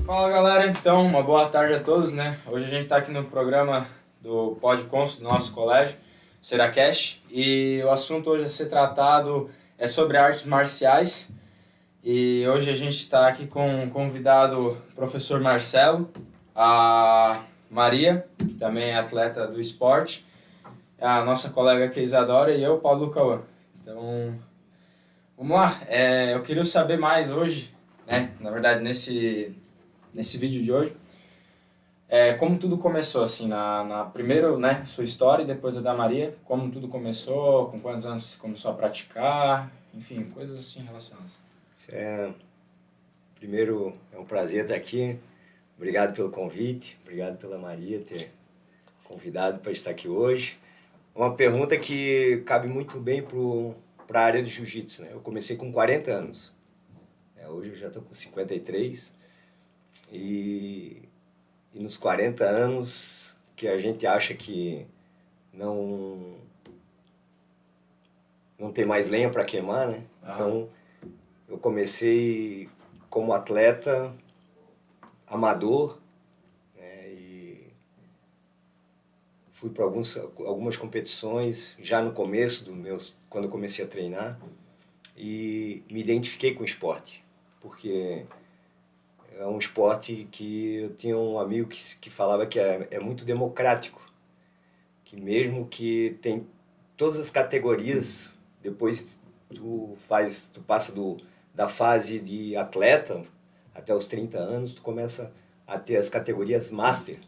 Fala galera, então, uma boa tarde a todos, né? Hoje a gente está aqui no programa do Podcons do nosso colégio, Seracast, e o assunto hoje a ser tratado é sobre artes marciais. E hoje a gente está aqui com o convidado professor Marcelo, a Maria, que também é atleta do esporte, a nossa colega aqui Isadora e eu, Paulo Cauã. Então, vamos lá. Eu queria saber mais hoje, né? Na verdade, nesse vídeo de hoje, como tudo começou, assim, primeiro, né, sua história e depois a da Maria, como tudo começou, com quantos anos você começou a praticar, enfim, coisas assim relacionadas. Primeiro, é um prazer estar aqui. Obrigado pelo convite, obrigado pela Maria ter convidado para estar aqui hoje. Uma pergunta que cabe muito bem para a área de jiu-jitsu, né? Eu comecei com 40 anos, hoje eu já estou com 53 e nos 40 anos que a gente acha que não, não tem mais lenha para queimar, né? Então, eu comecei como atleta amador, né, e fui para algumas competições já no começo quando eu comecei a treinar, e me identifiquei com o esporte, porque é um esporte que eu tinha um amigo que falava que é muito democrático, que mesmo que tem todas as categorias, depois tu passa da fase de atleta até os 30 anos, tu começa a ter as categorias master.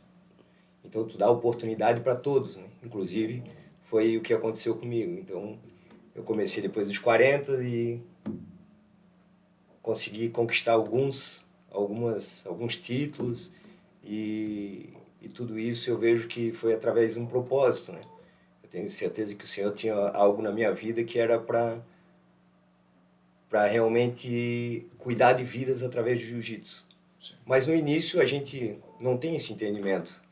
Então tu dá oportunidade para todos, né? Inclusive foi o que aconteceu comigo. Então eu comecei depois dos 40 e consegui conquistar alguns títulos e tudo isso eu vejo que foi através de um propósito, né? Eu tenho certeza que o Senhor tinha algo na minha vida que era para realmente cuidar de vidas através do jiu-jitsu. Mas no início a gente não tem esse entendimento.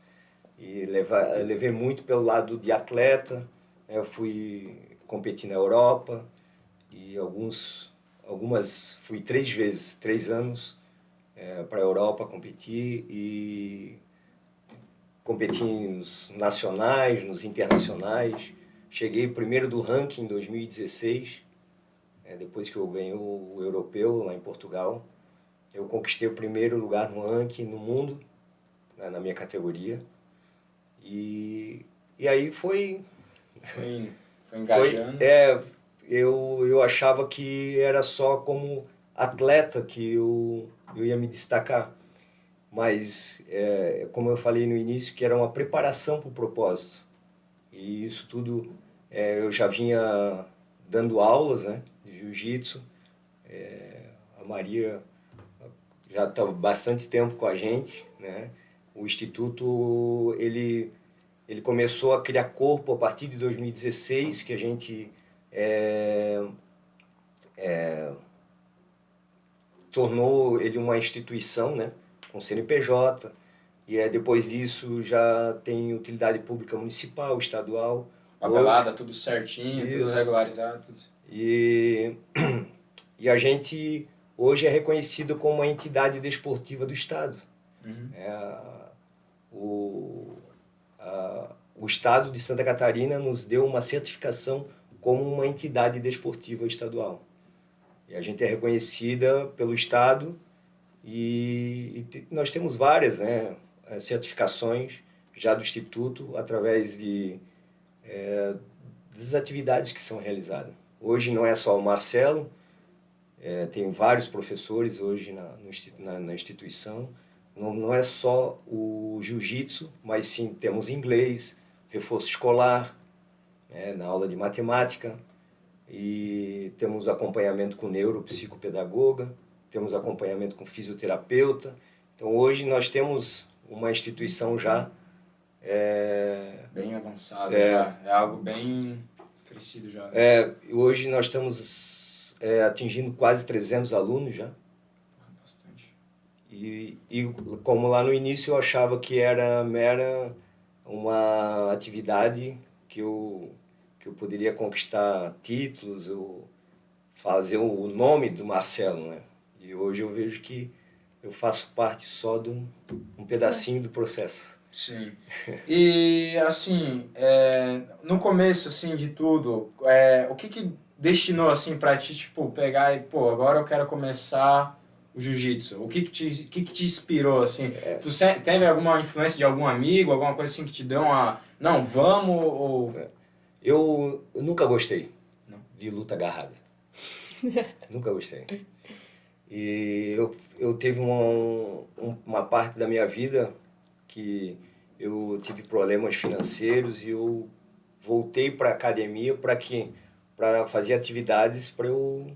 E levei muito pelo lado de atleta, né? Eu fui competir na Europa e fui 3 anos para a Europa competir e competi nos nacionais, nos internacionais. Cheguei primeiro do ranking em 2016, depois que eu ganhei o europeu lá em Portugal. Eu conquistei o primeiro lugar no ranking no mundo, né, na minha categoria. E aí Foi foi engajando. eu achava que era só como atleta que eu ia me destacar. Mas, como eu falei no início, que era uma preparação para o propósito. E isso tudo, eu já vinha dando aulas, né, de jiu-jitsu. A Maria já está bastante tempo com a gente, né? O Instituto, ele começou a criar corpo a partir de 2016, que a gente tornou ele uma instituição, né, com CNPJ, e depois disso já tem utilidade pública municipal, estadual. Papelada, tudo certinho, Isso. Tudo regularizado. Tudo. E a gente hoje é reconhecido como uma entidade desportiva do Estado. Uhum. O Estado de Santa Catarina nos deu uma certificação como uma entidade desportiva estadual. E a gente é reconhecida pelo Estado e nós temos várias, né, certificações já do Instituto através das atividades que são realizadas. Hoje não é só o Marcelo, tem vários professores hoje na instituição. Não é só o jiu-jitsu, mas sim temos inglês, reforço escolar, né, na aula de matemática, e temos acompanhamento com neuropsicopedagoga, temos acompanhamento com fisioterapeuta. Então hoje nós temos uma instituição já bem avançada, já. É algo bem crescido já. Né? Hoje nós estamos atingindo quase 300 alunos já. Bastante. E como lá no início eu achava que era mera uma atividade que eu poderia conquistar títulos ou fazer o nome do Marcelo, né? E hoje eu vejo que eu faço parte só de um pedacinho do processo. Sim. E, assim, no começo, assim, de tudo, o que destinou, assim, pra ti, tipo, pegar e, pô, agora eu quero começar o jiu-jitsu? O que te inspirou, assim? Tu teve alguma influência de algum amigo, alguma coisa assim que te deu uma... Não, vamos, ou... Eu nunca gostei Não. de luta agarrada. Nunca gostei. E eu teve uma parte da minha vida que eu tive problemas financeiros e eu voltei para a academia para fazer atividades para eu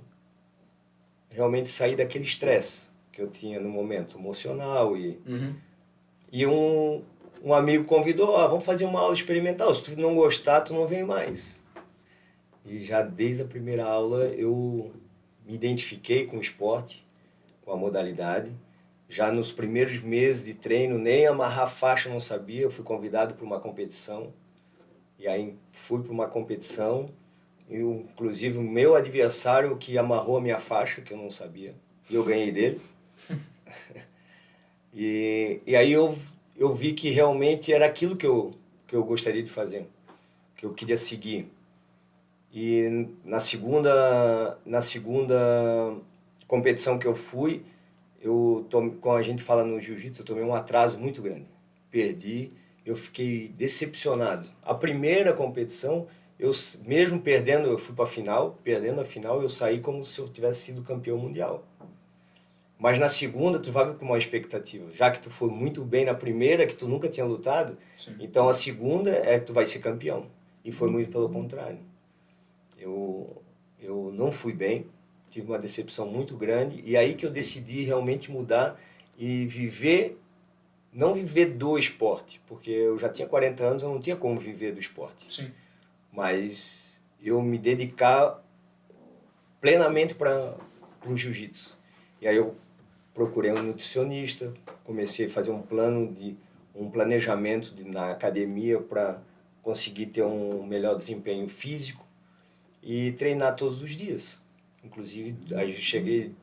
realmente sair daquele estresse que eu tinha no momento emocional. Uhum. E um amigo convidou, vamos fazer uma aula experimental, se tu não gostar, tu não vem mais. E já desde a primeira aula eu me identifiquei com o esporte, com a modalidade. Já nos primeiros meses de treino, nem amarrar faixa eu não sabia, eu fui convidado para uma competição. E aí fui para uma competição, inclusive o meu adversário que amarrou a minha faixa, que eu não sabia, e eu ganhei dele. E aí eu vi que realmente era aquilo que eu gostaria de fazer, que eu queria seguir. E na segunda competição que eu fui, como a gente fala no jiu-jitsu, eu tomei um atraso muito grande. Perdi, eu fiquei decepcionado. A primeira competição, mesmo perdendo, eu fui para a final, perdendo a final, eu saí como se eu tivesse sido campeão mundial. Mas na segunda, tu vai com uma expectativa. Já que tu foi muito bem na primeira, que tu nunca tinha lutado, Sim. então a segunda é que tu vai ser campeão. E foi muito pelo contrário. Eu não fui bem, tive uma decepção muito grande, e aí que eu decidi realmente mudar e não viver do esporte, porque eu já tinha 40 anos, eu não tinha como viver do esporte. Sim. Mas eu me dedicar plenamente para o jiu-jitsu. E aí eu procurei um nutricionista, comecei a fazer um planejamento na academia para conseguir ter um melhor desempenho físico e treinar todos os dias. Inclusive, aí eu cheguei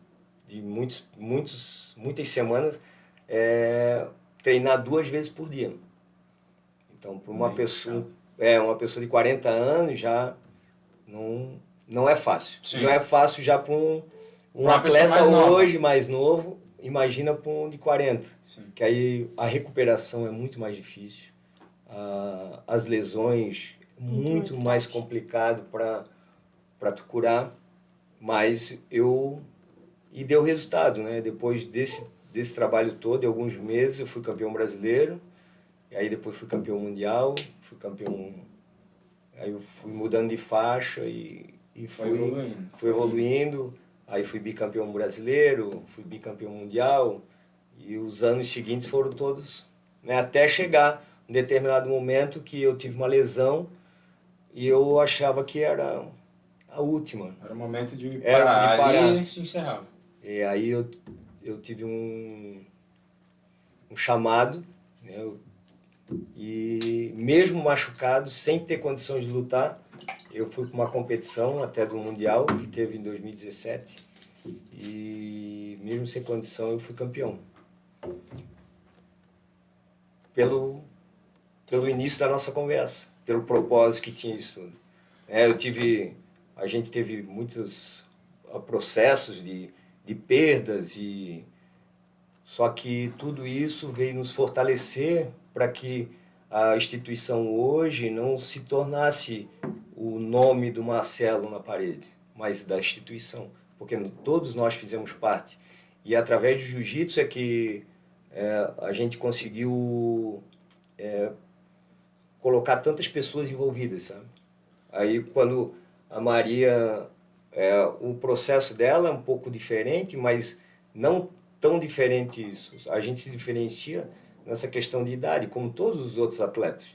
de muitas semanas treinar 2 vezes por dia. Então, para uma pessoa de 40 anos já não é fácil. Sim. Não é fácil já para um Uma pessoa atleta mais hoje mais novo, imagina para um de 40. Sim. Que aí a recuperação é muito mais difícil, as lesões muito mais complicado para tu curar, mas e deu resultado, né? Depois desse trabalho todo, de alguns meses, eu fui campeão brasileiro, e aí depois fui campeão mundial, aí eu fui mudando de faixa e fui evoluindo, aí fui bicampeão brasileiro, fui bicampeão mundial, e os anos seguintes foram todos, né, até chegar um determinado momento que eu tive uma lesão e eu achava que era a última. Era o momento de Era parar. de parar. Ali se encerrava. E aí eu tive um chamado, né, e mesmo machucado, sem ter condições de lutar, eu fui para uma competição até do Mundial, que teve em 2017, e mesmo sem condição eu fui campeão. Pelo início da nossa conversa, pelo propósito que tinha isso tudo. A gente teve muitos processos de perdas, só que tudo isso veio nos fortalecer para que a instituição hoje não se tornasse o nome do Marcelo na parede, mas da instituição, porque todos nós fizemos parte. E através do jiu-jitsu é que a gente conseguiu colocar tantas pessoas envolvidas, sabe? Aí quando a Maria, o processo dela é um pouco diferente, mas não tão diferente isso. A gente se diferencia nessa questão de idade, como todos os outros atletas.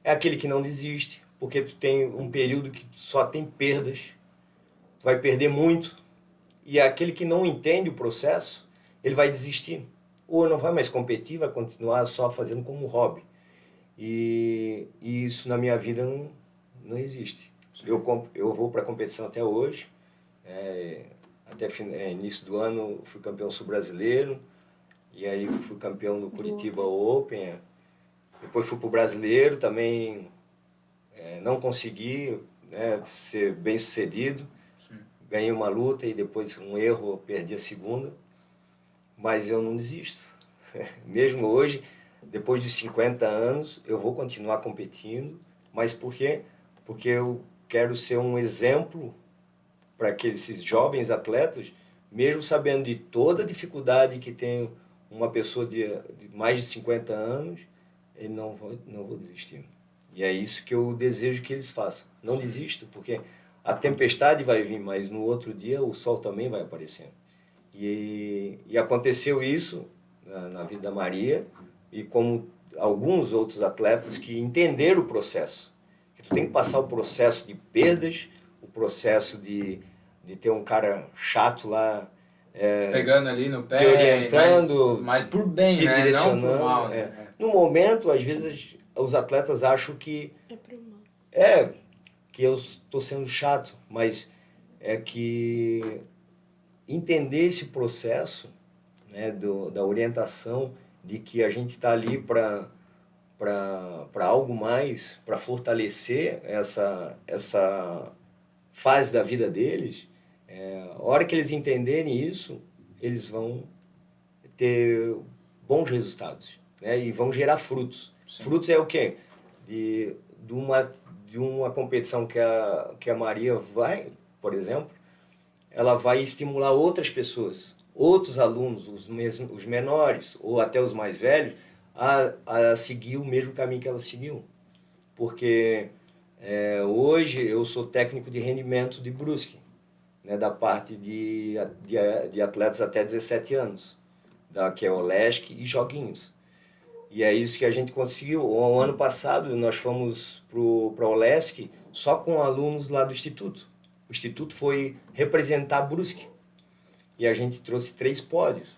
É aquele que não desiste, porque tu tem um período que só tem perdas, tu vai perder muito, e é aquele que não entende o processo, ele vai desistir. Ou não vai mais competir, vai continuar só fazendo como hobby. E isso na minha vida não existe. Eu vou para a competição até hoje, até início do ano fui campeão sul-brasileiro, E aí fui campeão do Curitiba Open. Depois fui pro Brasileiro também, não consegui, né, ser bem sucedido. Sim. Ganhei uma luta e depois um erro, eu perdi a segunda. Mas eu não desisto. Mesmo hoje, depois de 50 anos, eu vou continuar competindo. Mas por quê? Porque eu quero ser um exemplo para esses jovens atletas, mesmo sabendo de toda a dificuldade que tem uma pessoa de mais de 50 anos, eu não vou desistir. E é isso que eu desejo que eles façam. Não desisto, porque a tempestade vai vir, mas no outro dia o sol também vai aparecendo. E aconteceu isso na vida da Maria, e como alguns outros atletas que entenderam o processo. Que tu tem que passar o processo de perdas, o processo de ter um cara chato lá Pegando ali no pé, te orientando, mas por bem, te né? direcionando. Não por mal, né? No momento, às vezes, os atletas acham que É pro mal. que eu estou sendo chato, mas é que entender esse processo, né, da orientação, de que a gente está ali para algo mais, para fortalecer essa fase da vida deles, a hora que eles entenderem isso, eles vão ter bons resultados, né, e vão gerar frutos. Sim. Frutos é o quê? De uma competição que a Maria vai, por exemplo, ela vai estimular outras pessoas, outros alunos, os menores ou até os mais velhos, a seguir o mesmo caminho que ela seguiu. Porque hoje eu sou técnico de rendimento de Brusque, né, da parte de atletas até 17 anos, que é o LESC e Joguinhos. E é isso que a gente conseguiu. O ano passado nós fomos para o LESC só com alunos lá do Instituto. O Instituto foi representar Brusque. E a gente trouxe 3 pódios.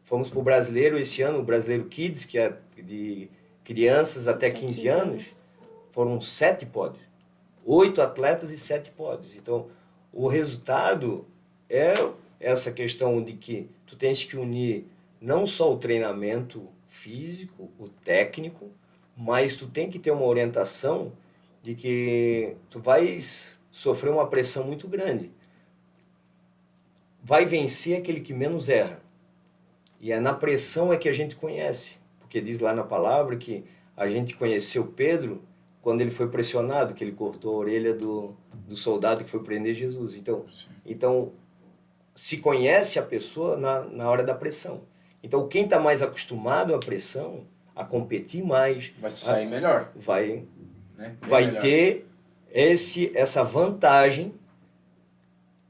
Fomos para o Brasileiro esse ano, o Brasileiro Kids, que é de crianças até 15 anos. Foram 7 pódios. 8 atletas e 7 pódios. Então, o resultado é essa questão de que tu tens que unir não só o treinamento físico, o técnico, mas tu tem que ter uma orientação de que tu vais sofrer uma pressão muito grande. Vai vencer aquele que menos erra. E é na pressão é que a gente conhece. Porque diz lá na palavra que a gente conheceu Pedro quando ele foi pressionado, que ele cortou a orelha do soldado que foi prender Jesus. Então se conhece a pessoa na hora da pressão. Então, quem está mais acostumado à pressão, a competir mais... Vai sair melhor. Vai melhor. ter essa vantagem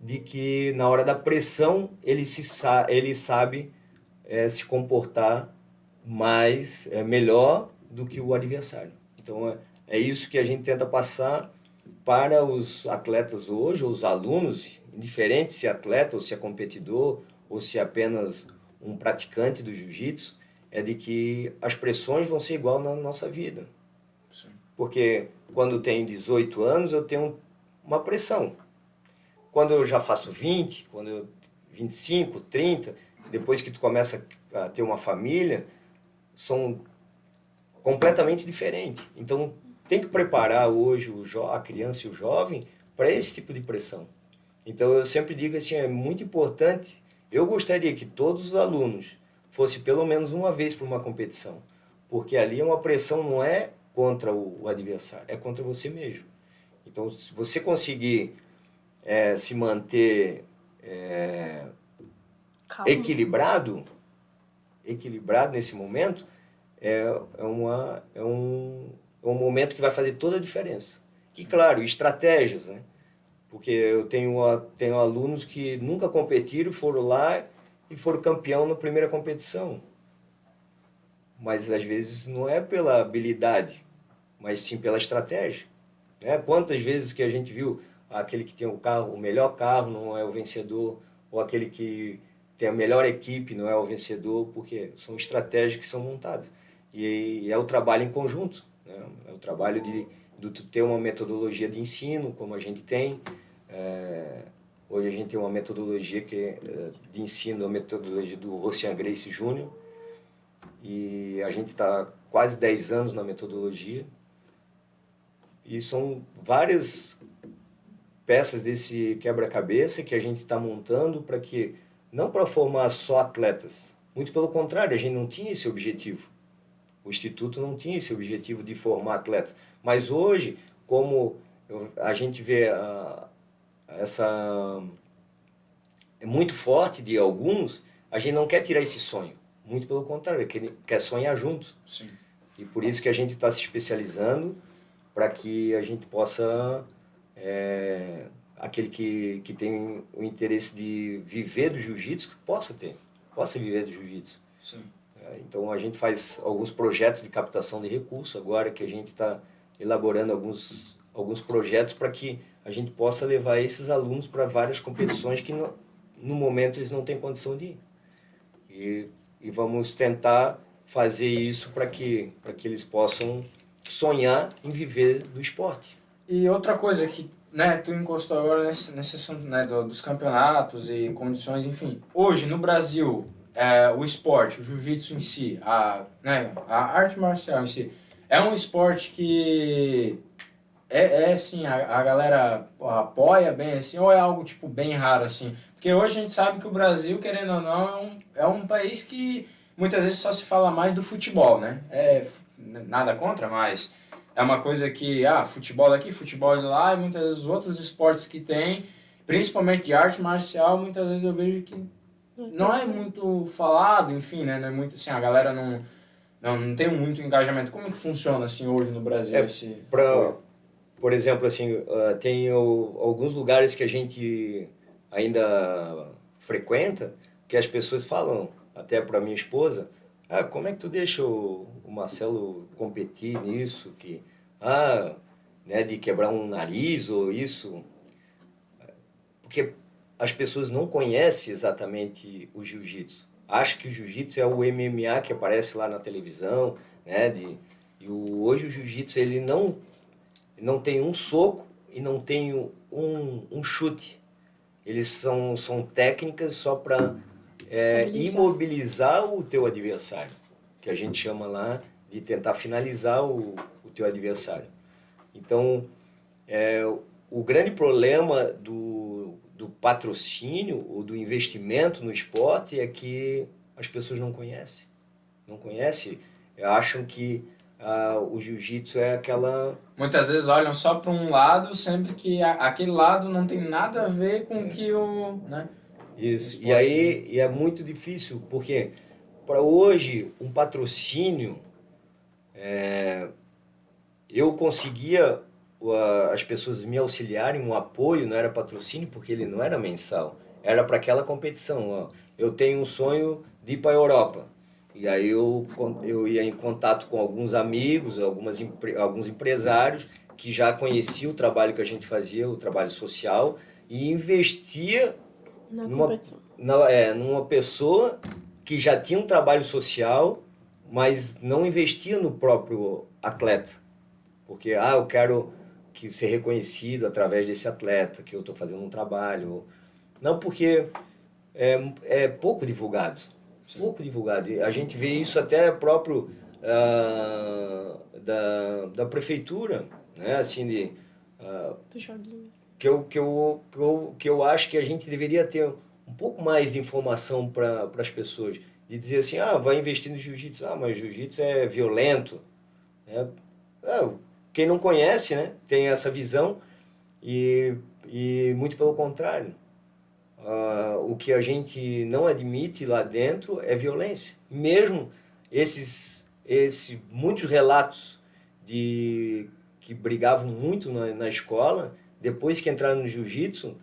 de que, na hora da pressão, ele sabe se comportar melhor do que o adversário. Então, é isso que a gente tenta passar para os atletas hoje, ou os alunos, indiferente se é atleta, ou se é competidor, ou se é apenas um praticante do jiu-jitsu, é de que as pressões vão ser igual na nossa vida. Sim. Porque quando eu tenho 18 anos, eu tenho uma pressão. Quando eu já faço 20, quando eu 25, 30, depois que tu começa a ter uma família, são completamente diferentes. Então, tem que preparar hoje a criança e o jovem para esse tipo de pressão. Então, eu sempre digo assim, é muito importante. Eu gostaria que todos os alunos fossem pelo menos uma vez para uma competição, porque ali uma pressão não é contra o adversário, é contra você mesmo. Então, se você conseguir se manter equilibrado nesse momento, é um momento que vai fazer toda a diferença. E, claro, estratégias, né? Porque eu tenho alunos que nunca competiram, foram lá e foram campeão na primeira competição. Mas, às vezes, não é pela habilidade, mas sim pela estratégia. Né? Quantas vezes que a gente viu aquele que tem o melhor carro não é o vencedor, ou aquele que tem a melhor equipe não é o vencedor, porque são estratégias que são montadas. E é o trabalho em conjunto, né? É o trabalho de tu ter uma metodologia de ensino, como a gente tem, Hoje a gente tem uma metodologia de ensino, a metodologia do Rocian Gracie Júnior, e a gente está quase 10 anos na metodologia, e são várias peças desse quebra-cabeça que a gente está montando para que, não para formar só atletas, muito pelo contrário, a gente não tinha esse objetivo. O Instituto não tinha esse objetivo de formar atletas. Mas hoje, como a gente vê essa... é muito forte de alguns, a gente não quer tirar esse sonho. Muito pelo contrário, quer sonhar junto. Sim. E por isso que a gente está se especializando para que a gente possa... aquele que tem o interesse de viver do jiu-jitsu, que possa viver do jiu-jitsu. Sim. Então a gente faz alguns projetos de captação de recursos agora, que a gente está elaborando alguns projetos para que a gente possa levar esses alunos para várias competições que no momento eles não têm condição de ir. E vamos tentar fazer isso para que eles possam sonhar em viver do esporte. E outra coisa que, né, tu encostou agora nesse assunto, né, dos campeonatos e condições, enfim. Hoje, no Brasil, o esporte, o jiu-jitsu em si, a arte marcial em si, é um esporte que assim, a galera apoia bem, assim, ou é algo, tipo, bem raro, assim? Porque hoje a gente sabe que o Brasil, querendo ou não, é um país que muitas vezes só se fala mais do futebol, né? Nada contra, mas é uma coisa que, futebol daqui, futebol de lá, e muitas vezes os outros esportes que tem, principalmente de arte marcial, muitas vezes eu vejo que não é muito falado, enfim, né? Não é muito, assim, a galera não tem muito engajamento. Como que funciona, assim, hoje no Brasil esse... Por exemplo, assim, tem alguns lugares que a gente ainda frequenta, que as pessoas falam, até para minha esposa, como é que tu deixa o Marcelo competir nisso, né, de quebrar um nariz ou isso? Porque as pessoas não conhecem exatamente o jiu-jitsu. Acham que o jiu-jitsu é o MMA que aparece lá na televisão, né? Hoje o jiu-jitsu ele não tem um soco e não tem um chute. Eles são técnicas só para imobilizar o teu adversário, que a gente chama lá de tentar finalizar o teu adversário. Então, o grande problema do patrocínio ou do investimento no esporte é que as pessoas não conhecem. Não conhecem, acham que o jiu-jitsu é aquela... Muitas vezes olham só para um lado, sempre que aquele lado não tem nada a ver com que o... né? Isso, e aí é muito difícil, porque para hoje um patrocínio, eu conseguia as pessoas me auxiliarem, um apoio, não era patrocínio, porque ele não era mensal, era para aquela competição. Eu tenho um sonho de ir para a Europa. E aí eu ia em contato com alguns amigos, alguns empresários que já conheciam o trabalho que a gente fazia, o trabalho social, e investia numa pessoa que já tinha um trabalho social, mas não investia no próprio atleta. Porque, eu quero ser reconhecido através desse atleta, que eu estou fazendo um trabalho. Não, porque é pouco divulgado. Pouco divulgado. A gente vê isso até próprio da prefeitura, né? Assim, dos joguinhos. Que eu acho que a gente deveria ter um pouco mais de informação para as pessoas. De dizer assim, vai investir no jiu-jitsu. Mas jiu-jitsu é violento. Quem não conhece, né, tem essa visão e muito pelo contrário. O que a gente não admite lá dentro é violência. Mesmo esses muitos relatos que brigavam muito na escola, depois que entraram no jiu-jitsu,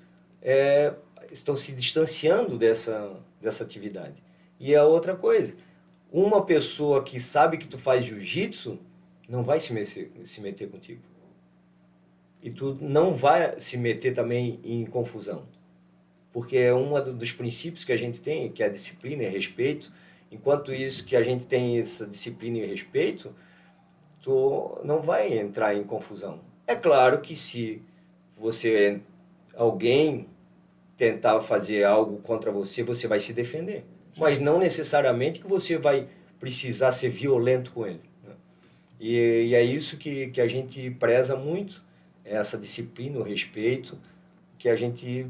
estão se distanciando dessa atividade. E a outra coisa, uma pessoa que sabe que tu faz jiu-jitsu não vai se meter contigo. E tu não vai se meter também em confusão. Porque é um dos princípios que a gente tem, que é a disciplina e respeito. Enquanto isso que a gente tem essa disciplina e respeito, tu não vai entrar em confusão. É claro que se alguém tentar fazer algo contra você, você vai se defender. Mas não necessariamente que você vai precisar ser violento com ele. Né? E é isso que a gente preza muito, é essa disciplina, o respeito, que a gente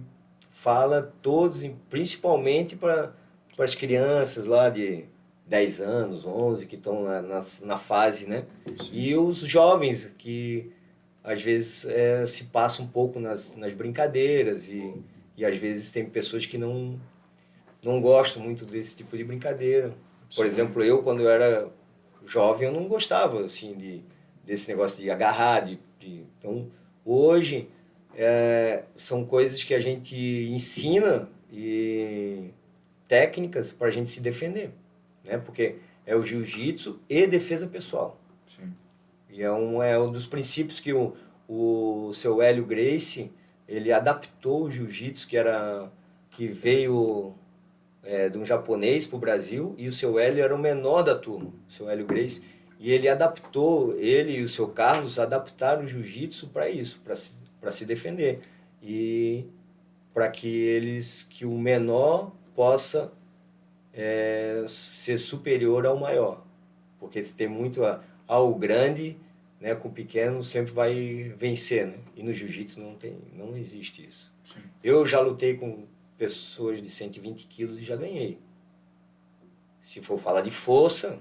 fala todos, principalmente para as crianças lá de 10 anos, 11, que estão na fase, né? Sim. E os jovens que às vezes se passam um pouco nas brincadeiras e às vezes tem pessoas que não gostam muito desse tipo de brincadeira. Por Sim. exemplo, eu quando eu era jovem eu não gostava assim desse negócio de agarrar, então hoje são coisas que a gente ensina e técnicas para a gente se defender, né? Porque é o jiu-jitsu e defesa pessoal. Sim. E é um dos princípios que o seu Hélio Gracie, ele adaptou o jiu-jitsu, que veio de um japonês para o Brasil, e o seu Hélio era o menor da turma, o seu Hélio Gracie, e ele e o seu Carlos adaptaram o jiu-jitsu para isso, para se defender. E para que o menor possa ser superior ao maior. Porque se tem muito o grande, né, com o pequeno sempre vai vencer, né? E no jiu-jitsu não existe isso. Sim. Eu já lutei com pessoas de 120 quilos e já ganhei. Se for falar de força,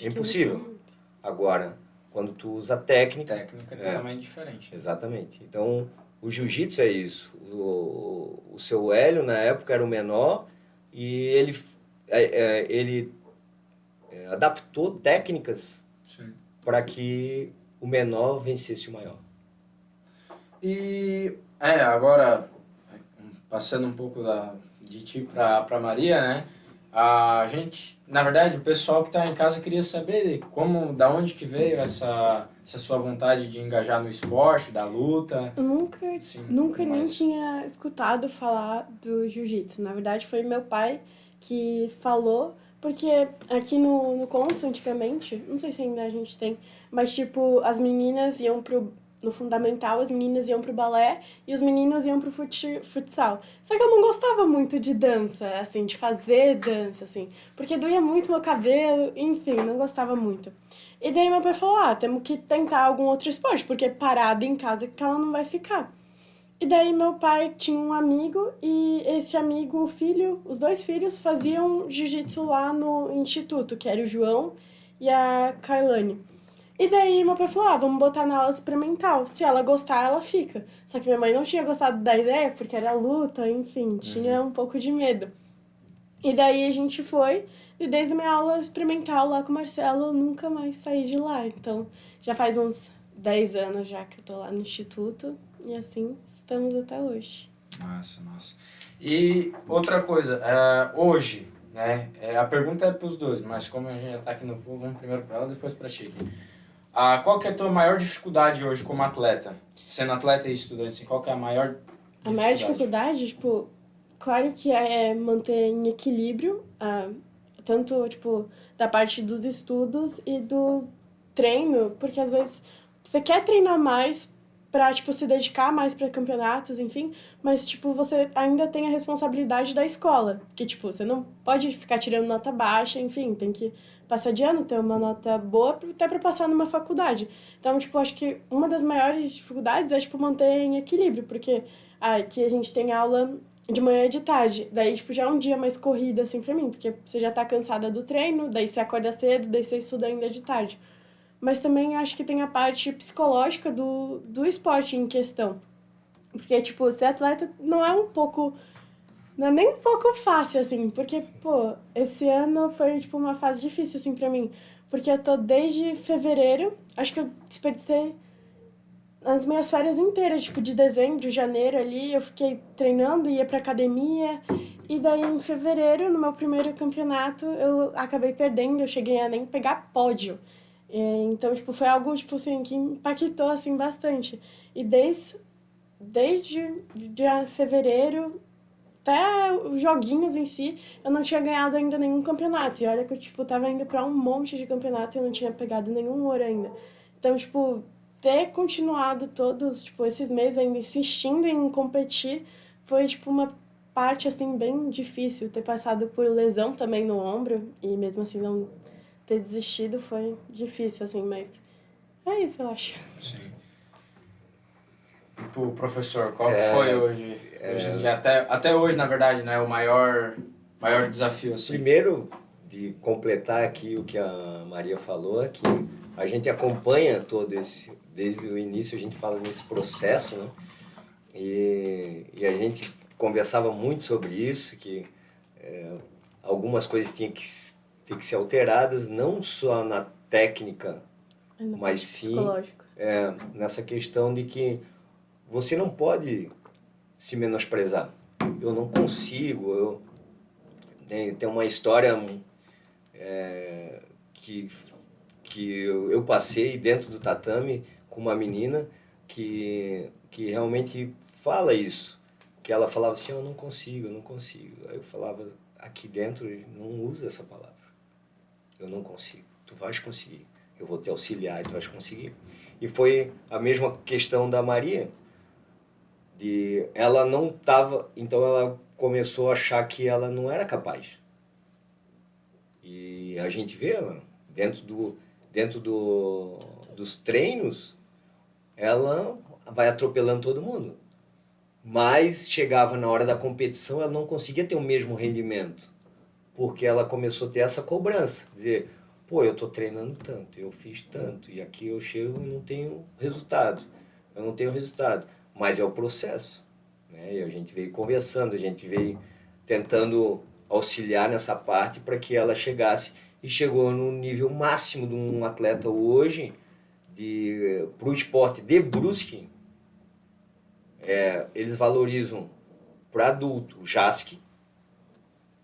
é impossível. Agora, quando tu usa técnica... Técnica é totalmente diferente. Exatamente. Então, o jiu-jitsu é isso. O seu Hélio, na época, era o menor e ele adaptou técnicas para que o menor vencesse o maior. E, agora, passando um pouco de ti para Maria, né? A gente, na verdade, o pessoal que está em casa queria saber da onde que veio essa sua vontade de engajar no esporte, da luta. Eu nunca nem tinha escutado falar do jiu-jitsu. Na verdade, foi meu pai que falou, porque aqui no Consul, antigamente, não sei se ainda a gente tem, mas tipo, as meninas iam no fundamental, as meninas iam pro balé e os meninos iam pro futsal. Só que eu não gostava muito de dança, assim, de fazer dança, assim, porque doía muito meu cabelo, enfim, não gostava muito. E daí meu pai falou, temos que tentar algum outro esporte, porque parada em casa que ela não vai ficar. E daí meu pai tinha um amigo e esse amigo, os dois filhos faziam jiu-jitsu lá no instituto, que era o João e a Kailane. E daí meu pai falou, vamos botar na aula experimental. Se ela gostar, ela fica. Só que minha mãe não tinha gostado da ideia, porque era luta, enfim, tinha um pouco de medo. E daí a gente foi, e desde a minha aula experimental lá com o Marcelo, eu nunca mais saí de lá. Então, já faz uns 10 anos já que eu tô lá no instituto, e assim estamos até hoje. Massa. E outra coisa, hoje, né, a pergunta é pros dois, mas como a gente já tá aqui no povo, vamos primeiro pra ela, depois pra ti aqui. Qual que é a tua maior dificuldade hoje como atleta? Sendo atleta e estudante, assim, qual que é a maior dificuldade? A maior dificuldade, tipo, claro que é manter em equilíbrio, tanto, tipo, da parte dos estudos e do treino, porque às vezes você quer treinar mais pra, tipo, se dedicar mais pra campeonatos, enfim, mas, tipo, você ainda tem a responsabilidade da escola, que, tipo, você não pode ficar tirando nota baixa, enfim, tem que passar de ano, ter uma nota boa até pra passar numa faculdade. Então, tipo, acho que uma das maiores dificuldades é, tipo, manter em equilíbrio, porque aqui a gente tem aula de manhã e de tarde, daí, tipo, já é um dia mais corrido, assim, pra mim, porque você já tá cansada do treino, daí você acorda cedo, daí você estuda ainda de tarde. Mas também acho que tem a parte psicológica do esporte em questão. Porque, tipo, ser atleta não é nem um pouco fácil, assim. Porque, pô, esse ano foi, tipo, uma fase difícil, assim, pra mim. Porque eu tô desde fevereiro, acho que eu desperdicei as minhas férias inteiras, tipo, de dezembro, janeiro ali, eu fiquei treinando, ia pra academia. E daí, em fevereiro, no meu primeiro campeonato, eu acabei perdendo, eu cheguei a nem pegar pódio. Então, tipo, foi algo, tipo, assim, que impactou, assim, bastante. E desde fevereiro até os joguinhos em si, eu não tinha ganhado ainda nenhum campeonato. E olha que eu, tipo, tava indo pra um monte de campeonato e eu não tinha pegado nenhum ouro ainda. Então, tipo, ter continuado todos, tipo, esses meses ainda insistindo em competir foi, tipo, uma parte, assim, bem difícil. Ter passado por lesão também no ombro e mesmo assim não ter desistido foi difícil, assim, mas é isso, eu acho. Sim. E pro professor, qual que foi hoje em dia, até hoje, na verdade, né, o maior desafio, assim? Primeiro, de completar aqui o que a Maria falou, é que a gente acompanha todo esse, desde o início a gente fala nesse processo, né? E a gente conversava muito sobre isso, que algumas coisas tinham que ser alteradas, não só na técnica, Na mas parte sim psicológica. nessa questão de que você não pode se menosprezar. Eu não consigo, tem uma história que, que eu passei dentro do tatame com uma menina que realmente fala isso. Que ela falava assim, eu não consigo, eu não consigo. Aí eu falava, aqui dentro não usa essa palavra. Eu não consigo. Tu vais conseguir. Eu vou te auxiliar e tu vais conseguir. E foi a mesma questão da Maria. Ela não estava, então ela começou a achar que ela não era capaz. E a gente vê ela dos treinos, ela vai atropelando todo mundo. Mas chegava na hora da competição, ela não conseguia ter o mesmo rendimento, porque ela começou a ter essa cobrança, dizer, pô, eu estou treinando tanto, eu fiz tanto, e aqui eu chego e não tenho resultado. Eu não tenho resultado, mas é o processo, né? E a gente veio conversando, a gente veio tentando auxiliar nessa parte para que ela chegasse e chegou no nível máximo de um atleta hoje para o esporte de Brusque. Eles valorizam para adulto o JASC,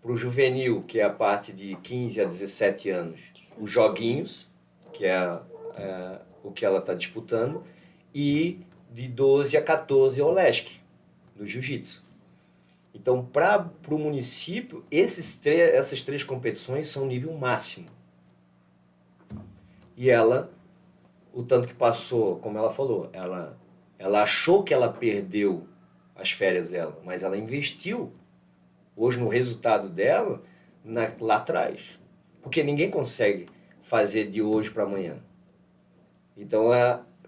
para o juvenil, que é a parte de 15 a 17 anos, os joguinhos, que é o que ela está disputando, e de 12 a 14 o LESC, do jiu-jitsu. Então, para o município, essas três competições são nível máximo. E ela, o tanto que passou, como ela falou, ela achou que ela perdeu as férias dela, mas ela investiu hoje no resultado dela lá atrás. Porque ninguém consegue fazer de hoje para amanhã. Então,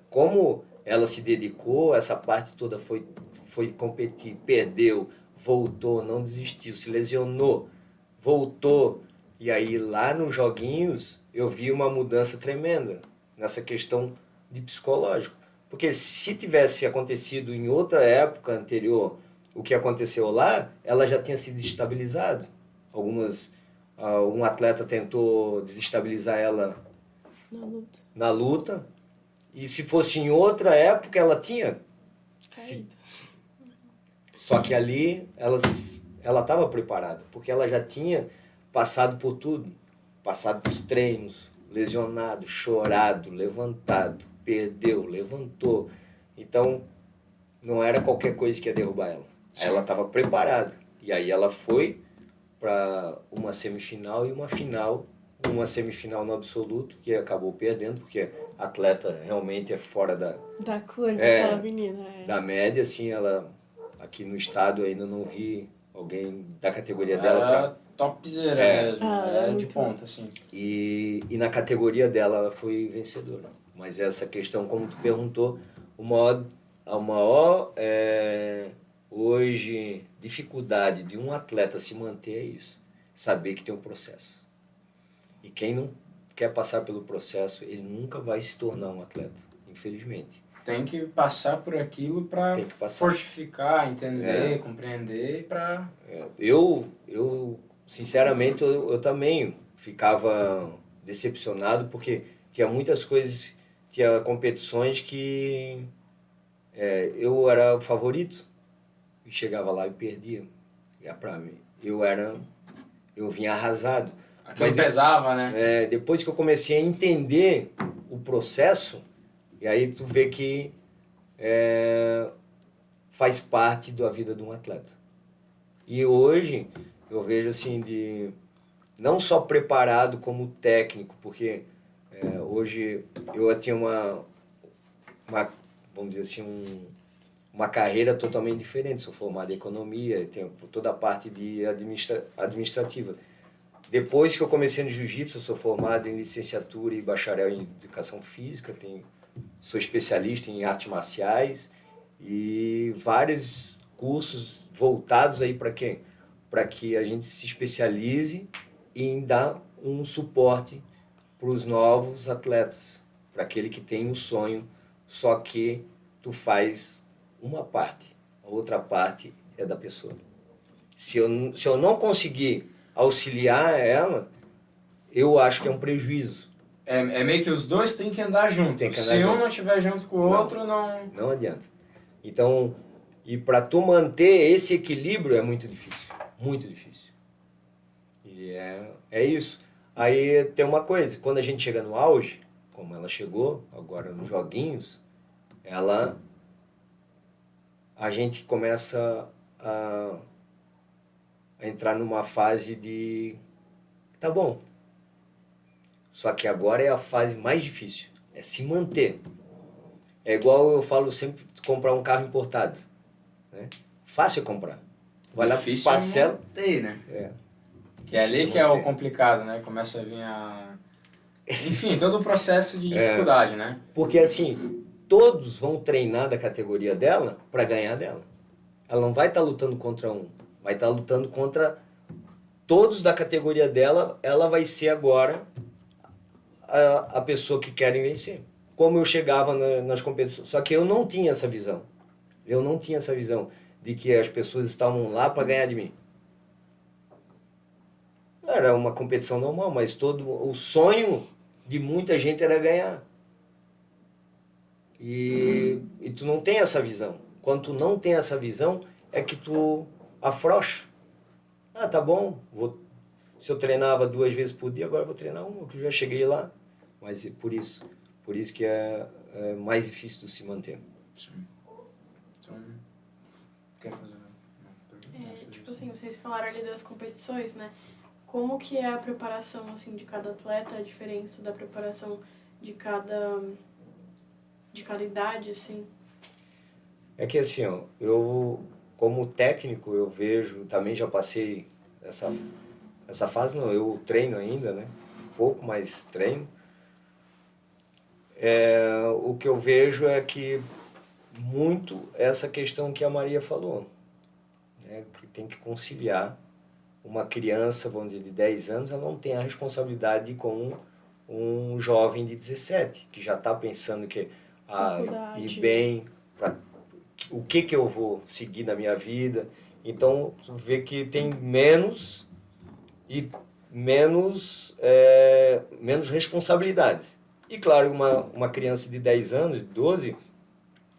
como ela se dedicou, essa parte toda foi competir, perdeu, voltou, não desistiu, se lesionou, voltou. E aí lá nos joguinhos eu vi uma mudança tremenda nessa questão de psicológico. Porque se tivesse acontecido em outra época anterior o que aconteceu lá, ela já tinha se desestabilizado. Um atleta tentou desestabilizar ela na luta. E se fosse em outra época, ela tinha Caído. Só que ali ela estava preparada, porque ela já tinha passado por tudo. Passado pelos treinos, lesionado, chorado, levantado, perdeu, levantou. Então, não era qualquer coisa que ia derrubar ela. Sim. Ela estava preparada. E aí ela foi para uma semifinal e uma semifinal no absoluto, que acabou perdendo, porque a atleta realmente é fora da curva, aquela menina. Da média, assim, ela aqui no estado eu ainda não vi alguém da categoria Ela dela para topzera mesmo, é de ponta, assim. E na categoria dela ela foi vencedora. Mas essa questão, como tu perguntou, a maior hoje dificuldade de um atleta se manter é isso. Saber que tem um processo. E quem não quer passar pelo processo, ele nunca vai se tornar um atleta, infelizmente. Tem que passar por aquilo para fortificar, entender, compreender para... Eu sinceramente, eu também ficava decepcionado porque tinha muitas coisas, tinha competições que eu era o favorito e chegava lá e perdia. E para mim, eu vinha arrasado. Aquilo pesava, né? Depois que eu comecei a entender o processo, e aí tu vê que faz parte da vida de um atleta. E hoje eu vejo assim não só preparado como técnico, porque hoje eu tinha vamos dizer assim, uma carreira totalmente diferente. Sou formado em economia, tenho toda a parte de administrativa. Depois que eu comecei no jiu-jitsu, eu sou formado em licenciatura e bacharel em educação física, sou especialista em artes marciais e vários cursos voltados aí para quê? Para que a gente se especialize em dar um suporte para os novos atletas, para aquele que tem um sonho, só que tu faz uma parte, a outra parte é da pessoa. Se eu não conseguir auxiliar ela, eu acho que é um prejuízo. É meio que os dois têm que andar juntos. Se um não estiver junto com o outro, não... Não adianta. Então, e para tu manter esse equilíbrio é muito difícil. Muito difícil. E é isso. Aí tem uma coisa, quando a gente chega no auge, como ela chegou agora nos joguinhos, a gente começa a entrar numa fase de tá bom. Só que agora é a fase mais difícil, é se manter. É igual eu falo sempre, comprar um carro importado, né? Fácil comprar. Vai lá, parcela. Manter, né? Que é ali que é o complicado, né? Começa a vir enfim, todo o processo de dificuldade, né? Porque assim, todos vão treinar da categoria dela para ganhar dela. Ela não vai estar lutando contra um, vai estar lutando contra todos da categoria dela. Ela vai ser agora a pessoa que querem vencer. Como eu chegava nas competições. Só que eu não tinha essa visão. Eu não tinha essa visão de que as pessoas estavam lá para ganhar de mim. Era uma competição normal, mas o sonho de muita gente era ganhar. E tu não tem essa visão. Quando tu não tem essa visão, é que tu afrouxa. Ah, tá bom, se eu treinava 2 vezes por dia, agora eu vou treinar uma, que eu já cheguei lá. Mas por isso que é mais difícil de se manter. Sim. Então, quer fazer uma pergunta? Tipo assim, vocês falaram ali das competições, né? Como que é a preparação, assim, de cada atleta, a diferença da preparação de cada idade, assim? É que assim, ó, eu como técnico eu vejo, também já passei essa fase, não, eu treino ainda, né? Um pouco, mas treino. O que eu vejo é que muito essa questão que a Maria falou, né? Que tem que conciliar. Uma criança, vamos dizer, de 10 anos, ela não tem a responsabilidade com um jovem de 17, que já está pensando que ir bem, o que eu vou seguir na minha vida. Então, tu vê que tem menos responsabilidades. E claro, uma criança de 10 anos, de 12,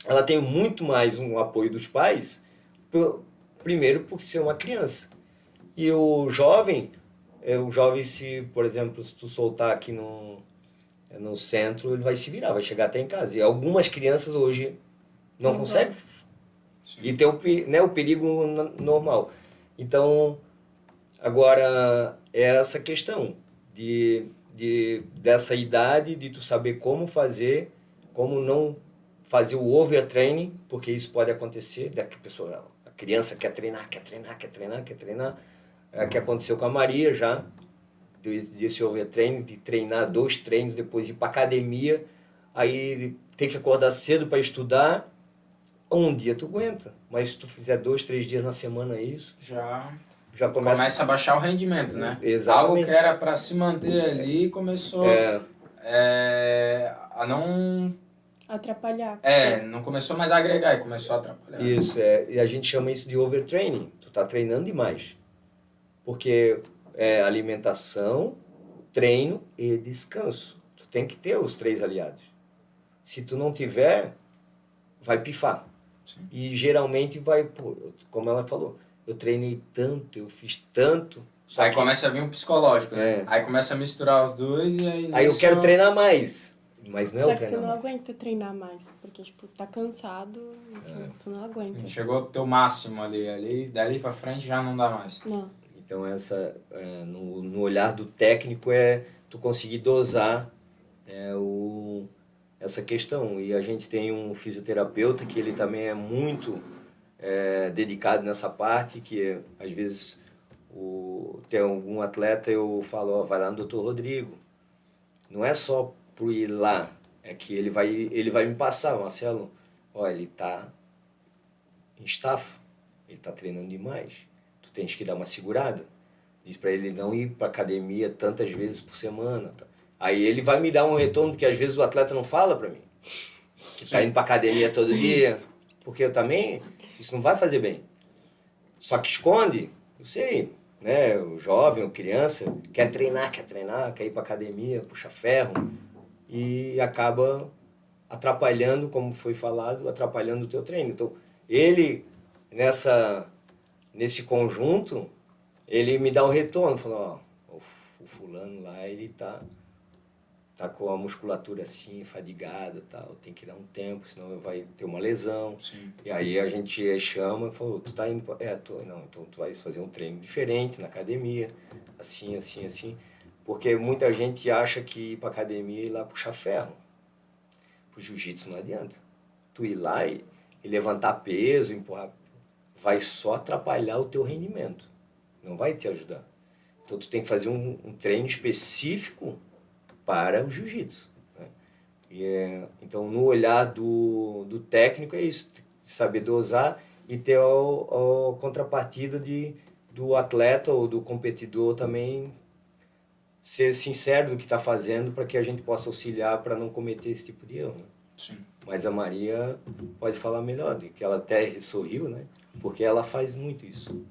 ela tem muito mais um apoio dos pais, primeiro porque ser uma criança. E o jovem, se, por exemplo, se tu soltar aqui no centro, ele vai se virar, vai chegar até em casa. E algumas crianças hoje não conseguem. Sim. E tem o perigo normal. Então, agora, é essa questão dessa idade, de tu saber como fazer, como não fazer o overtraining, porque isso pode acontecer, a criança quer treinar, que aconteceu com a Maria já, desse overtraining, de treinar 2 treinos, depois ir para academia, aí tem que acordar cedo para estudar. Um dia tu aguenta, mas se tu fizer 2, 3 dias na semana isso, já começa a baixar o rendimento, né? Exatamente. Algo que era para se manter ali começou a não atrapalhar. Não começou mais a agregar, e começou a atrapalhar. Isso, e a gente chama isso de overtraining. Tu tá treinando demais. Porque é alimentação, treino e descanso. Tu tem que ter os 3 aliados. Se tu não tiver, vai pifar. Sim. E geralmente como ela falou, eu treinei tanto, eu fiz tanto. Aí começa a vir um psicológico, né? Aí começa a misturar os dois e aí... Aí eu quero treinar mais. Mas não é o treinar mais. Só que você não aguenta treinar mais, porque, tipo, tá cansado, tu não aguenta. Chegou ao teu máximo ali, dali pra frente já não dá mais. Não. Então, no olhar do técnico tu conseguir dosar essa questão. E a gente tem um fisioterapeuta que ele também é muito dedicado nessa parte, que às vezes tem algum atleta, eu falo, ó, vai lá no Dr. Rodrigo. Não é só por ir lá, é que ele vai me passar, Marcelo, ó, ele tá em estafa, ele tá treinando demais, tu tens que dar uma segurada. Diz para ele não ir para academia tantas vezes por semana. Tá? Aí ele vai me dar um retorno, porque às vezes o atleta não fala para mim. Que tá indo para academia todo dia. Porque eu também, isso não vai fazer bem. Só que esconde, eu sei, né? O jovem, a criança, quer treinar, quer ir para academia, puxa ferro. E acaba atrapalhando, como foi falado, atrapalhando o teu treino. Então, ele, nesse conjunto, ele me dá um retorno, falou, ó, o fulano lá, ele tá com a musculatura assim, fadigada, tal, tem que dar um tempo, senão vai ter uma lesão. Sim. E aí a gente chama e falou, tu tá indo tô, não, então tu vai fazer um treino diferente na academia, assim, assim, assim. Porque muita gente acha que ir pra academia e ir lá puxar ferro. Pro jiu-jitsu não adianta. Tu ir lá e levantar peso, empurrar, vai só atrapalhar o teu rendimento. Não vai te ajudar. Então, tu tem que fazer um treino específico para o jiu-jitsu. Né? Então, no olhar do técnico é isso, saber dosar e ter a contrapartida do atleta ou do competidor também ser sincero do que está fazendo para que a gente possa auxiliar para não cometer esse tipo de erro. Né? Sim. Mas a Maria pode falar melhor, de que ela até sorriu, né? Porque ela faz muito isso.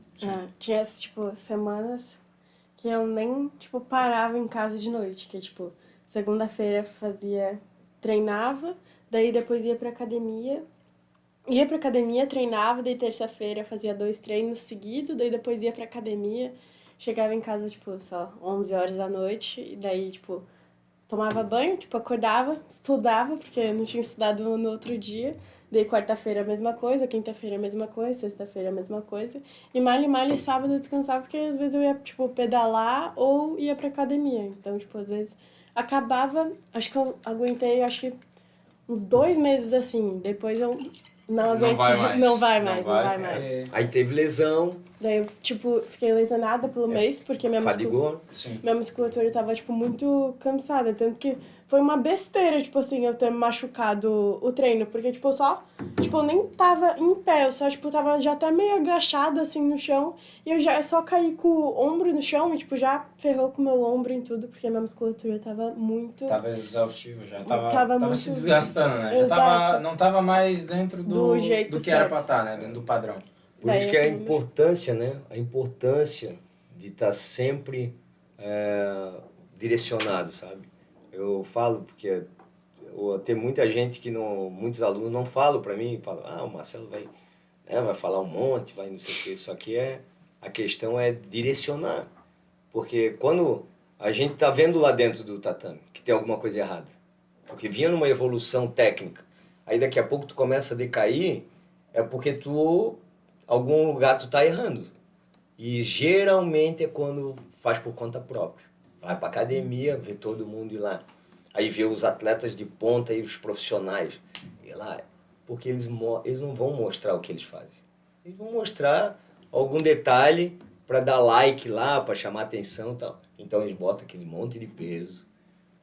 Tinha, tipo, semanas que eu nem, tipo, parava em casa de noite. Que, tipo, segunda-feira treinava, daí depois ia pra academia. Ia pra academia, treinava, daí terça-feira fazia 2 treinos seguidos, daí depois ia pra academia. Chegava em casa, tipo, só 11 horas da noite, e daí, tipo, tomava banho, tipo, acordava, estudava, porque eu não tinha estudado no outro dia. Daí quarta-feira a mesma coisa, quinta-feira a mesma coisa, sexta-feira a mesma coisa. E mal sábado eu descansava, porque às vezes eu ia, tipo, pedalar ou ia pra academia. Então, tipo, às vezes acabava, acho que eu aguentei, acho que uns 2 meses assim. Depois eu não aguentei. Não vai mais. Não vai mais, não vai mais. Aí teve lesão, Daí eu, tipo, fiquei lesionada pelo mês, porque fadigou. Sim. minha musculatura tava, tipo, muito cansada. Tanto que foi uma besteira, tipo assim, eu ter machucado o treino. Porque, tipo, eu nem tava em pé. Eu só, tipo, tava já até meio agachada, assim, no chão. E eu só caí com o ombro no chão e, tipo, já ferrou com o meu ombro em tudo. Porque minha musculatura tava muito... Tava exaustivo já. Tava Tava muito... se desgastando, né? Já Exato. não tava mais dentro Do jeito do que era certo. pra estar, né? Dentro do padrão. Por Daí isso que eu a tava importância, né? A importância de estar sempre direcionado, sabe? Eu falo porque tem muita gente que não, muitos alunos não falam para mim, falam, o Marcelo vai falar um monte, vai não sei o quê. Só que a questão é direcionar. Porque quando a gente tá vendo lá dentro do tatame que tem alguma coisa errada, porque vinha numa evolução técnica, aí daqui a pouco tu começa a decair, é porque algum lugar tu tá errando. E geralmente é quando faz por conta própria. Vai pra academia, vê todo mundo ir lá. Aí vê os atletas de ponta e os profissionais. E lá, porque eles não vão mostrar o que eles fazem. Eles vão mostrar algum detalhe para dar like lá, para chamar atenção e tal. Então eles botam aquele monte de peso.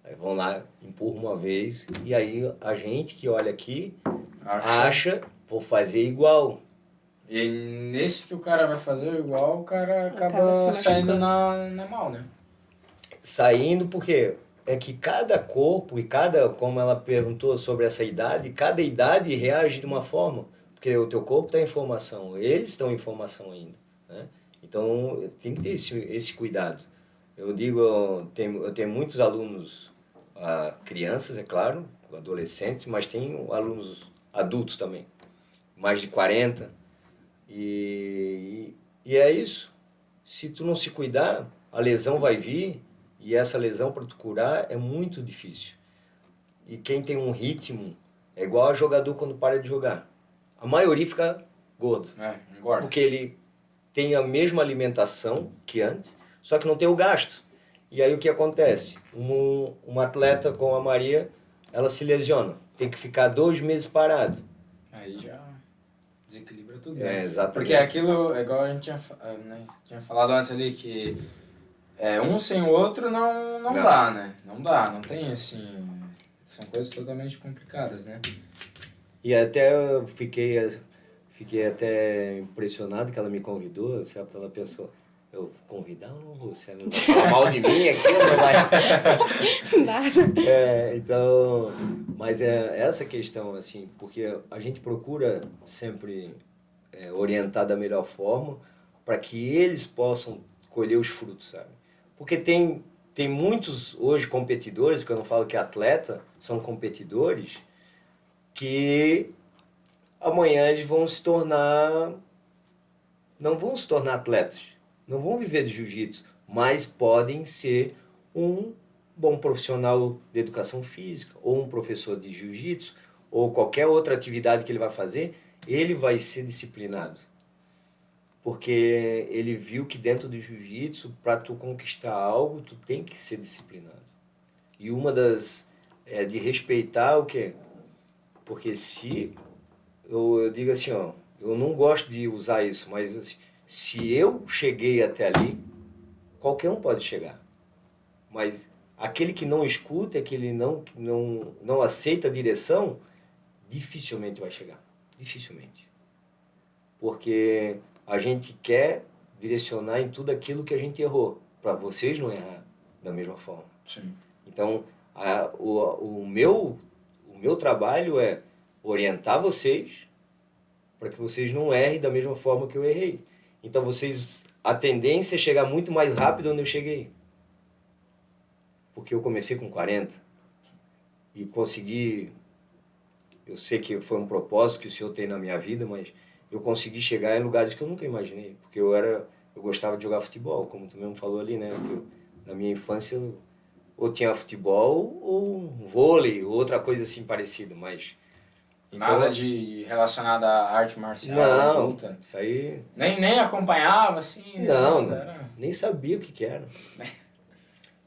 Aí vão lá, empurram uma vez. E aí a gente que olha aqui acha vou fazer igual. E nesse que o cara vai fazer igual, o cara acaba Acaba se saindo machucando. na mal, né? Saindo porque é que cada corpo e como ela perguntou sobre essa idade, cada idade reage de uma forma. Porque o teu corpo está em formação, eles estão em formação ainda. Né? Então tem que ter esse cuidado. Eu digo, eu tenho muitos alunos, crianças, é claro, adolescentes, mas tenho alunos adultos também, mais de 40. E é isso. Se tu não se cuidar, a lesão vai vir, e essa lesão para tu curar é muito difícil. E quem tem um ritmo é igual a jogador quando para de jogar. A maioria fica gordo. Engorda. Porque ele tem a mesma alimentação que antes, só que não tem o gasto. E aí o que acontece? Uma atleta como a Maria, ela se lesiona, tem que ficar 2 meses parado. Aí já desequilibra tudo, É, né? exatamente. Porque aquilo, é igual a gente tinha falado antes ali, que um sem o outro não dá, né? Não dá, não tem assim... São coisas totalmente complicadas, né? E até eu fiquei até impressionado que ela me convidou, certo? Ela pensou, eu vou convidar ou não vou? Você não vai falar mal de mim aqui ou não vai? Nada. Então, mas é essa questão, assim, porque a gente procura sempre orientar da melhor forma para que eles possam colher os frutos, sabe? Porque tem muitos hoje competidores, que eu não falo que é atleta, são competidores, que amanhã eles vão se tornar, não vão se tornar atletas, não vão viver de jiu-jitsu, mas podem ser um bom profissional de educação física, ou um professor de jiu-jitsu, ou qualquer outra atividade que ele vai fazer, ele vai ser disciplinado. Porque ele viu que dentro do jiu-jitsu, para tu conquistar algo, tu tem que ser disciplinado. E uma das é de respeitar o quê? Porque se eu digo assim, ó, eu não gosto de usar isso, mas assim, se eu cheguei até ali, qualquer um pode chegar. Mas aquele que não escuta, aquele não aceita a direção, dificilmente vai chegar. Dificilmente. Porque a gente quer direcionar em tudo aquilo que a gente errou, para vocês não errar da mesma forma. Sim. Então, o meu trabalho é orientar vocês para que vocês não errem da mesma forma que eu errei. Então, a tendência é chegar muito mais rápido onde eu cheguei. Porque eu comecei com 40 e consegui, eu sei que foi um propósito que o Senhor tem na minha vida, mas eu consegui chegar em lugares que eu nunca imaginei, porque eu gostava de jogar futebol, como tu mesmo falou ali, né? Na minha infância ou tinha futebol ou um vôlei, ou outra coisa assim parecida, mas então, Nada de relacionado à arte marcial, não, luta. Isso aí Nem acompanhava, assim. não, nada, era... nem sabia o que era.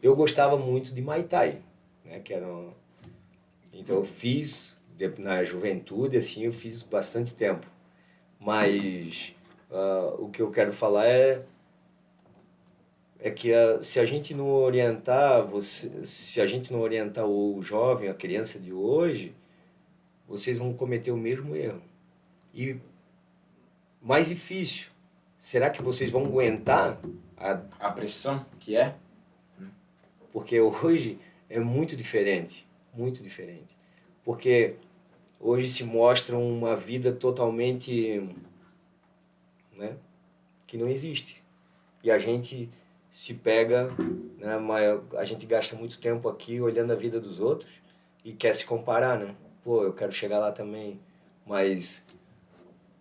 Eu gostava muito de Muay Thai, né? Então eu fiz na juventude, assim, eu fiz bastante tempo. Mas o que eu quero falar é que se a gente não orientar se a gente não orientar o jovem, a criança de hoje, vocês vão cometer o mesmo erro. E mais difícil, será que vocês vão aguentar a pressão que é? Porque hoje é muito diferente, muito diferente. Porque hoje se mostra uma vida totalmente, né, que não existe. E a gente se pega, né, a gente gasta muito tempo aqui olhando a vida dos outros e quer se comparar, né? Pô, eu quero chegar lá também. Mas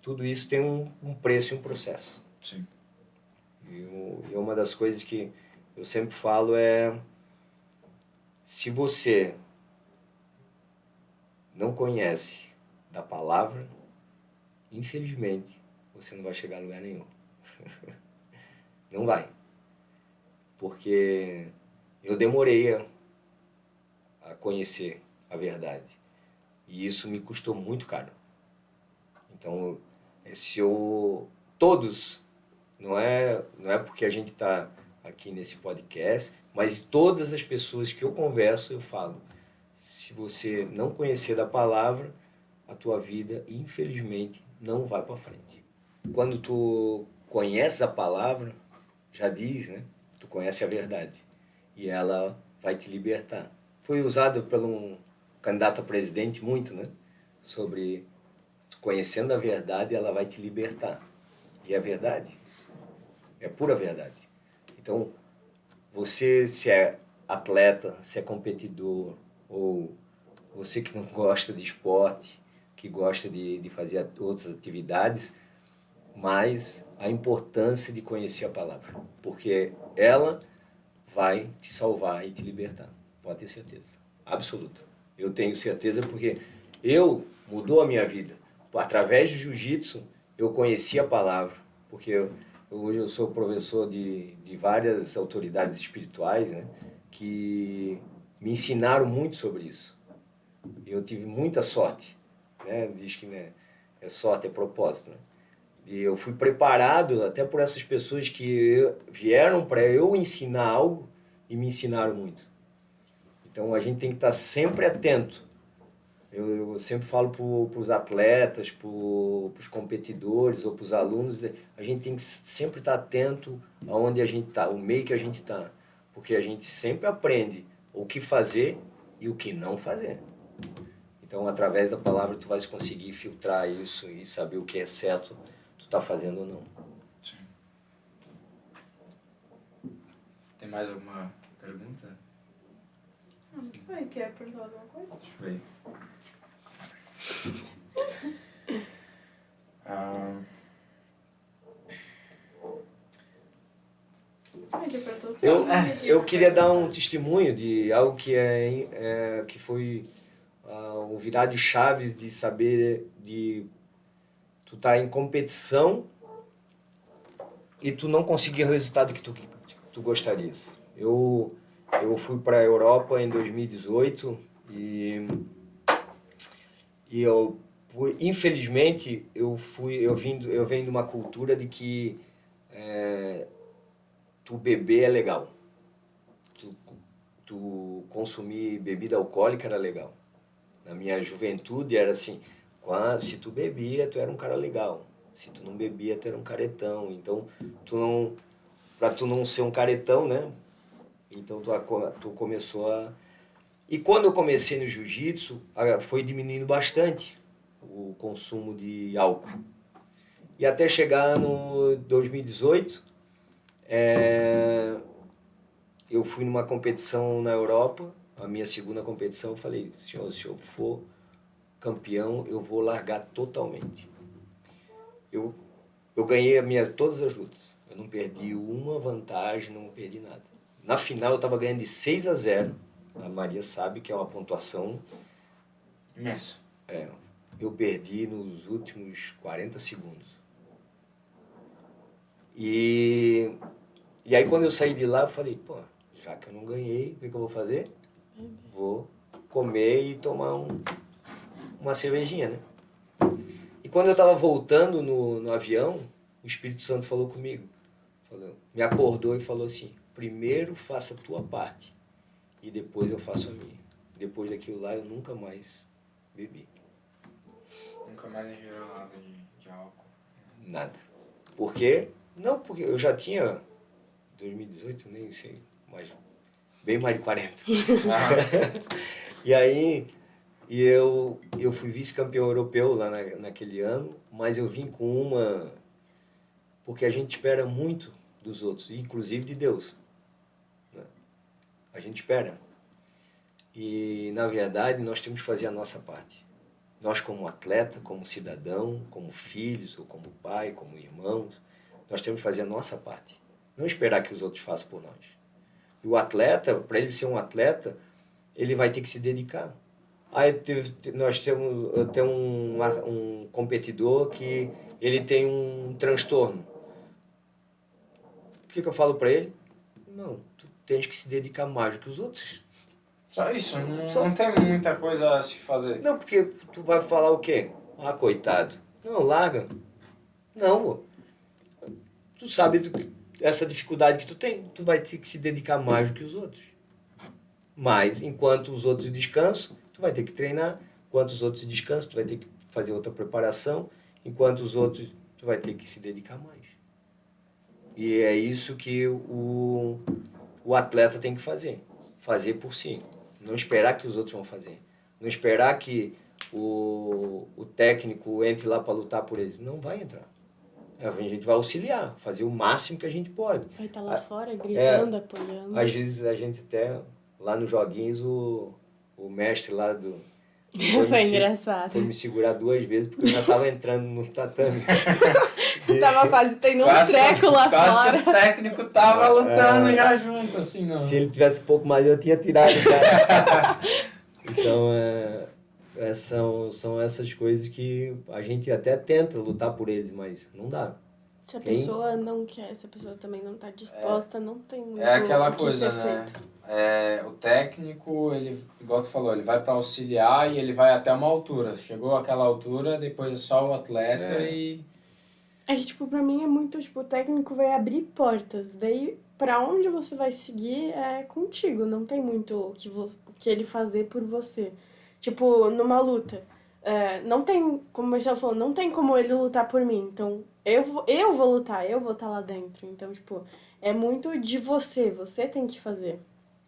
tudo isso tem um preço e um processo. Sim. E uma das coisas que eu sempre falo é: se você não conhece da palavra, infelizmente, você não vai chegar a lugar nenhum. Não vai. Porque eu demorei a conhecer a verdade. E isso me custou muito caro. Então, todos, não é porque a gente está aqui nesse podcast, mas todas as pessoas que eu converso, eu falo: se você não conhecer da palavra, a tua vida, infelizmente, não vai para frente. Quando tu conheces a palavra, já diz, né? Tu conhece a verdade. E ela vai te libertar. Foi usado por um candidato a presidente muito, né? Sobre tu conhecendo a verdade, ela vai te libertar. E é verdade. É pura verdade. Então, você, se é atleta, se é competidor, ou você que não gosta de esporte, que gosta de fazer outras atividades, mas a importância de conhecer a palavra, porque ela vai te salvar e te libertar. Pode ter certeza. Absoluta. Eu tenho certeza porque mudou a minha vida. Através do jiu-jitsu, eu conheci a palavra, porque hoje eu sou professor de várias autoridades espirituais, né, que me ensinaram muito sobre isso. Eu tive muita sorte, né? Diz que, né, é sorte, é propósito, né? E eu fui preparado até por essas pessoas que vieram para eu ensinar algo e me ensinaram muito. Então a gente tem que estar sempre atento. Eu sempre falo para os atletas, para os competidores ou para os alunos, a gente tem que sempre estar atento aonde a gente está, o meio que a gente está. Porque a gente sempre aprende o que fazer e o que não fazer. Então, através da palavra, tu vais conseguir filtrar isso e saber o que é certo tu está fazendo ou não. Sim. Tem mais alguma pergunta? Não sei, quer perguntar alguma coisa? Deixa eu ver. Ah, eu queria dar um testemunho de algo que, que foi um virar de chaves de saber de tu tá em competição e tu não conseguir o resultado que tu gostarias. Eu fui para a Europa em 2018 e eu, infelizmente, eu venho de uma cultura de que tu beber é legal. Tu consumir bebida alcoólica era legal. Na minha juventude era assim, se tu bebia, tu era um cara legal. Se tu não bebia, tu era um caretão. Então, pra tu não ser um caretão, né? Então, tu começou a... E quando eu comecei no jiu-jitsu, foi diminuindo bastante o consumo de álcool. E até chegar no 2018, eu fui numa competição na Europa, a minha segunda competição, eu falei, senhor, se eu for campeão, eu vou largar totalmente. Eu ganhei todas as lutas. Eu não perdi uma vantagem, não perdi nada. Na final eu estava ganhando de 6-0. A Maria sabe que é uma pontuação imensa. Eu perdi nos últimos 40 segundos. E aí quando eu saí de lá, eu falei, pô, já que eu não ganhei, o que eu vou fazer? Vou comer e tomar uma cervejinha, né? E quando eu estava voltando no avião, o Espírito Santo falou comigo. Me acordou e falou assim, primeiro faça a tua parte e depois eu faço a minha. Depois daquilo lá eu nunca mais bebi. Nunca mais ingeriu nada de álcool? Nada. Por quê? Não, porque eu já tinha, 2018, nem sei, mas bem mais de 40. E aí, eu fui vice-campeão europeu lá naquele ano, mas eu vim com uma... Porque a gente espera muito dos outros, inclusive de Deus. Né? A gente espera. E, na verdade, nós temos que fazer a nossa parte. Nós, como atleta, como cidadão, como filhos, ou como pai, como irmãos, nós temos que fazer a nossa parte. Não esperar que os outros façam por nós. E o atleta, para ele ser um atleta, ele vai ter que se dedicar. Eu tenho um competidor que ele tem um transtorno. O que eu falo para ele? Não, tu tens que se dedicar mais do que os outros. Só isso, não tem muita coisa a se fazer. Não, porque tu vai falar o quê? Ah, coitado. Não, larga. Não, pô. Tu sabe essa dificuldade que tu tem. Tu vai ter que se dedicar mais do que os outros. Mas, enquanto os outros descansam, tu vai ter que treinar. Enquanto os outros descansam, tu vai ter que fazer outra preparação. Enquanto os outros, tu vai ter que se dedicar mais. E é isso que o atleta tem que fazer. Fazer por si. Não esperar que os outros vão fazer. Não esperar que o técnico entre lá para lutar por eles. Não vai entrar. A gente vai auxiliar, fazer o máximo que a gente pode. Vai estar lá fora, gritando, apoiando. Às vezes a gente até, lá nos joguinhos, o mestre lá do... Foi engraçado. Foi me segurar 2 vezes, porque eu já estava entrando no tatame. Tava quase tendo um treco lá fora. Quase que o técnico tava lutando já junto, assim, não. Se ele tivesse um pouco mais, eu tinha tirado já. Então, são essas coisas que a gente até tenta lutar por eles, mas não dá. Se a pessoa não quer, se a pessoa também não tá disposta, não tem muito É aquela o que coisa, ser né? feito. O técnico, ele, igual tu falou, ele vai para auxiliar e ele vai até uma altura. Chegou àquela altura, depois é só o atleta e... É que, tipo, pra mim é muito, tipo, o técnico vai abrir portas. Daí, pra onde você vai seguir é contigo. Não tem muito o que ele fazer por você. Tipo, numa luta. Não tem, como o Marcelo falou, não tem como ele lutar por mim. Então, eu vou lutar, eu vou estar lá dentro. Então, tipo, é muito de você. Você tem que fazer.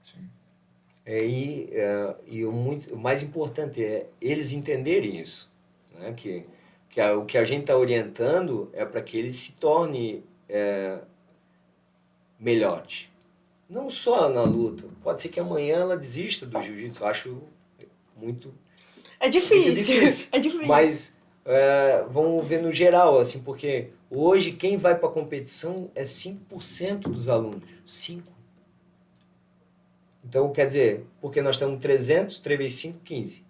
Sim. O mais importante é eles entenderem isso, né? O que a gente está orientando é para que eles se tornem melhores. Não só na luta. Pode ser que amanhã ela desista do jiu-jitsu. Eu acho muito, É difícil. muito difícil. É difícil. Mas vamos ver no geral, assim, porque hoje quem vai para a competição é 5% dos alunos. 5%. Então, quer dizer, porque nós temos 300, 3 vezes 5, 15.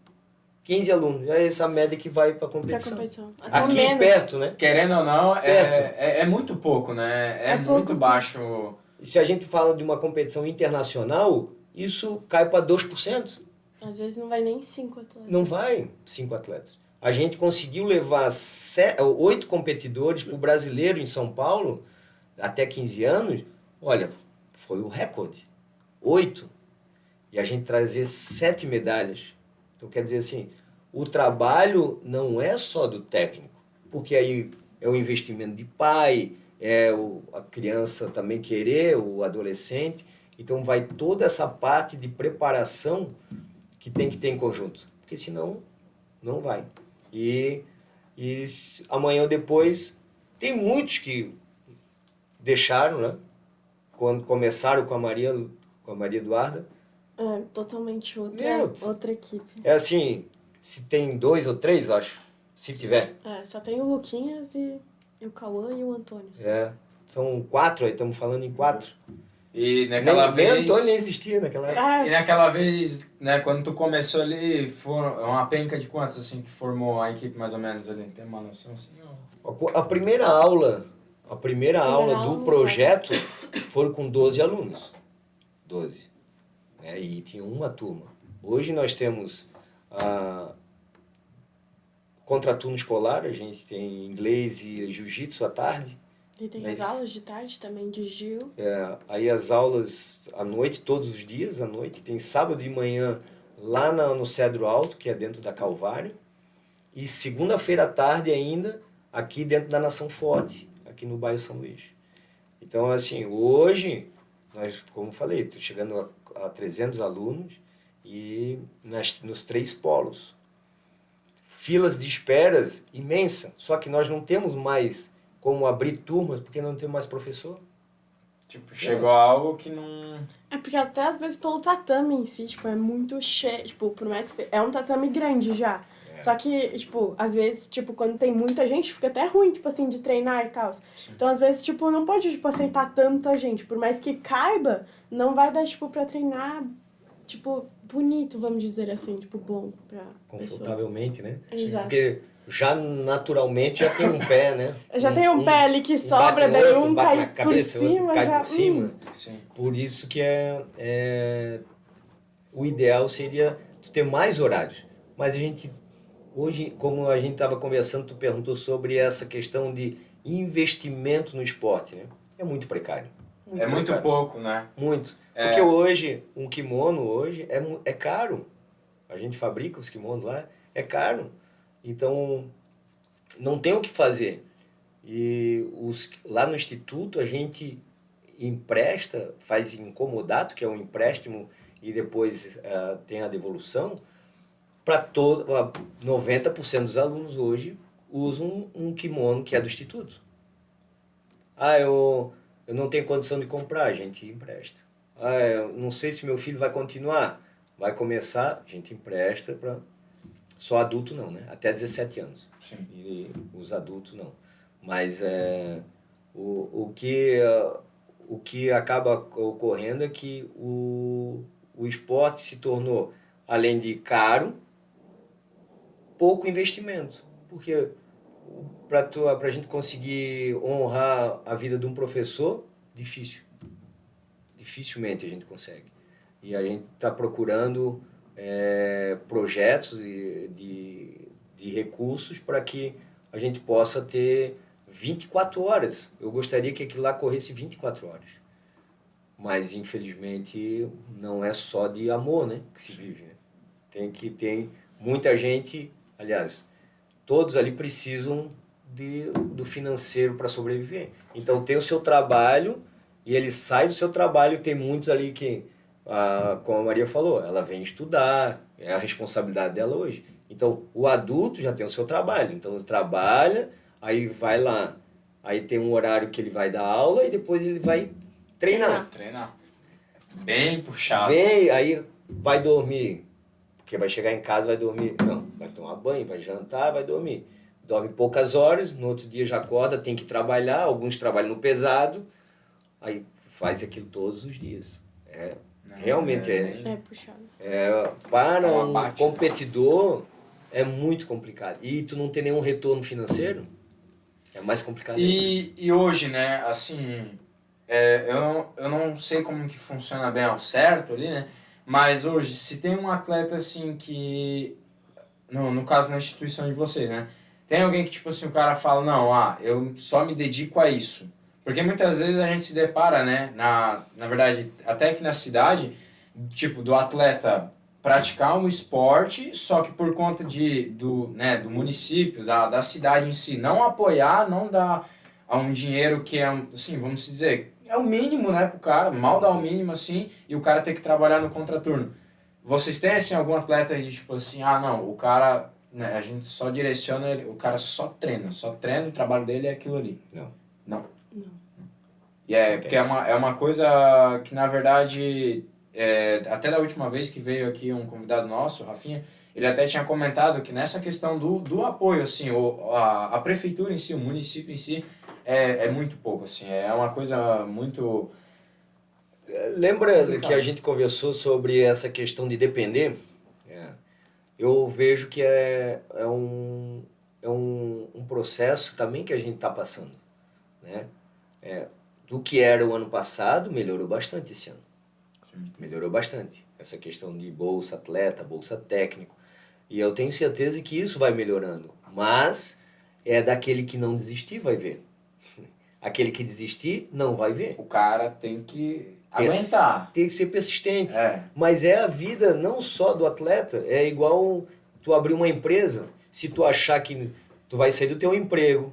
15 alunos. É essa média que vai para a competição. Até Aqui menos. perto, né? Querendo ou não, Perto. é muito pouco, né? É pouco muito que- baixo. Se a gente fala de uma competição internacional, isso cai para 2%. Às vezes não vai nem 5 atletas. Não vai 5 atletas. A gente conseguiu levar 8 competidores para o brasileiro em São Paulo, até 15 anos. Olha, foi o recorde. 8. E a gente trazer 7 medalhas. Então, quer dizer assim, o trabalho não é só do técnico, porque aí é o investimento de pai, a criança também querer, o adolescente. Então, vai toda essa parte de preparação que tem que ter em conjunto, porque senão não vai. E amanhã ou depois, tem muitos que deixaram, né? Quando começaram com a Maria Eduarda. É totalmente Meu, outra equipe. É assim, se tem 2 ou 3, acho, se tiver. Só tem o Luquinhas e o Cauã e o Antônio. São 4, aí estamos falando em 4. E naquela Nem vez... Antônio nem existia naquela época. E naquela vez, né, quando tu começou ali, foi uma penca de quantos, assim, que formou a equipe mais ou menos ali? Tem uma noção, assim? A primeira aula aula do não projeto foram com 12 alunos. 12. E tinha uma turma. Hoje nós temos contraturno escolar, a gente tem inglês e jiu-jitsu à tarde. E tem as aulas de tarde também de Gil. Aí as aulas à noite, todos os dias à noite. Tem sábado de manhã lá no Cedro Alto, que é dentro da Calvário. E segunda-feira à tarde ainda, aqui dentro da Nação Forte, aqui no bairro São Luís. Então, assim, hoje, nós, como falei, estou chegando a 300 alunos e nos 3 polos. Filas de esperas imensa, só que nós não temos mais como abrir turmas, porque não temos mais professor. Tipo, chegou algo que não... É porque até às vezes pelo tatame em si, tipo, é muito cheio. Tipo, pro mestre é um tatame grande já. Só que, tipo, às vezes, tipo, quando tem muita gente, fica até ruim, tipo assim, de treinar e tal. Então, às vezes, tipo, não pode, tipo, aceitar tanta gente. Por mais que caiba, não vai dar, tipo, pra treinar, tipo, bonito, vamos dizer assim, tipo, bom pra confortavelmente, pessoa. Né? Exato. Porque já naturalmente já tem um pé, né? Já tem um pé ali que sobra, bate daí outro, um bate cai na por cabeça, cima, outro cai já... por cima. Sim. Por isso que o ideal seria tu ter mais horários. Mas a gente, hoje, como a gente estava conversando, tu perguntou sobre essa questão de investimento no esporte, né? É muito precário. Muito pouco, né? Muito. Porque hoje, um kimono hoje é caro. A gente fabrica os kimonos lá, é caro. Então, não tem o que fazer. E lá no instituto a gente empresta, faz incomodato, que é um empréstimo, e depois tem a devolução, para 90% dos alunos hoje usam um kimono que é do instituto. Eu não tenho condição de comprar, a gente empresta. Eu não sei se meu filho vai continuar. Vai começar, a gente empresta para... Só adulto não, né? Até 17 anos. Sim. E os adultos não. Mas o que acaba ocorrendo é que o esporte se tornou, além de caro, pouco investimento. Porque pra gente conseguir honrar a vida de um professor, difícil. Dificilmente a gente consegue. E a gente está procurando projetos de recursos para que a gente possa ter 24 horas. Eu gostaria que aquilo lá corresse 24 horas. Mas, infelizmente, não é só de amor, né, que se vive. Né? Tem muita gente, aliás, todos ali precisam do financeiro para sobreviver. Então, tem o seu trabalho e ele sai do seu trabalho. Tem muitos ali que, como a Maria falou, ela vem estudar, é a responsabilidade dela hoje. Então, o adulto já tem o seu trabalho. Então, ele trabalha, aí vai lá, aí tem um horário que ele vai dar aula e depois ele vai treinar. Bem puxado. Aí vai dormir, porque vai chegar em casa, vai dormir. Não, vai tomar banho, vai jantar, vai dormir. Dorme poucas horas, no outro dia já acorda, tem que trabalhar, alguns trabalham no pesado, aí faz aquilo todos os dias. Realmente É puxado. Para um competidor é muito complicado. E tu não tem nenhum retorno financeiro, é mais complicado. E hoje, né, assim, eu não sei como que funciona bem ao certo ali, né, mas hoje, se tem um atleta, assim, que, no caso na instituição de vocês, né, tem alguém que, tipo assim, o cara fala, não, eu só me dedico a isso. Porque muitas vezes a gente se depara, né, na verdade, até aqui na cidade, tipo, do atleta praticar um esporte, só que por conta do município, da cidade em si, não apoiar, não dar um dinheiro que é, assim, vamos dizer, é o mínimo, né, pro cara, mal dá o mínimo, assim, e o cara tem que trabalhar no contraturno. Vocês têm, assim, algum atleta de, tipo assim, não, o cara, né, a gente só direciona, o cara só treina, o trabalho dele é aquilo ali. Não. E porque é uma coisa que, na verdade, até da última vez que veio aqui um convidado nosso, o Rafinha, ele até tinha comentado que nessa questão do apoio, assim, a prefeitura em si, o município em si, é muito pouco, assim, é uma coisa muito... Lembra que a gente conversou sobre essa questão de depender? Eu vejo que é um processo também que a gente está passando, né? Do que era o ano passado, melhorou bastante esse ano. Melhorou bastante. Essa questão de bolsa atleta, bolsa técnico. E eu tenho certeza que isso vai melhorando. Mas daquele que não desistir, vai ver. Aquele que desistir, não vai ver. O cara tem que aguentar. Tem que ser persistente. Mas é a vida não só do atleta. É igual tu abrir uma empresa. Se tu achar que tu vai sair do teu emprego,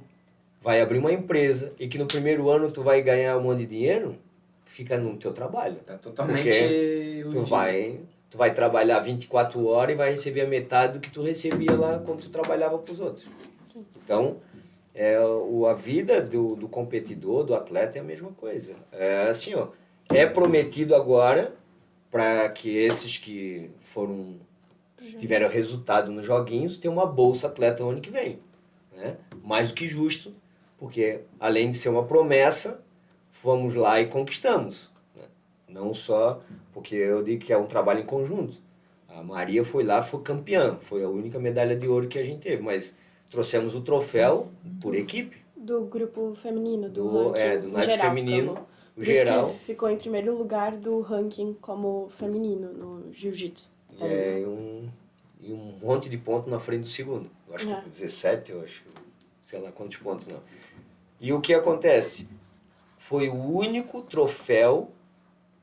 vai abrir uma empresa e que no primeiro ano tu vai ganhar um monte de dinheiro, fica no teu trabalho. Tá totalmente iludido. Tu vai trabalhar 24 horas e vai receber a metade do que tu recebia lá quando tu trabalhava para os outros. Então, a vida do competidor, do atleta é a mesma coisa. Assim, é prometido agora para que esses que tiveram resultado nos joguinhos tenham uma bolsa atleta no ano que vem. Né? Mais do que justo, porque além de ser uma promessa, fomos lá e conquistamos. Né? Não só porque eu digo que é um trabalho em conjunto. A Maria foi lá, foi campeã, foi a única medalha de ouro que a gente teve, mas trouxemos o troféu por equipe. Do grupo feminino, do naipe feminino, o geral. Que ficou em primeiro lugar do ranking como feminino no jiu-jitsu. E um monte de pontos na frente do segundo. Eu acho que 17, eu acho. Sei lá quantos pontos não. E o que acontece? Foi o único troféu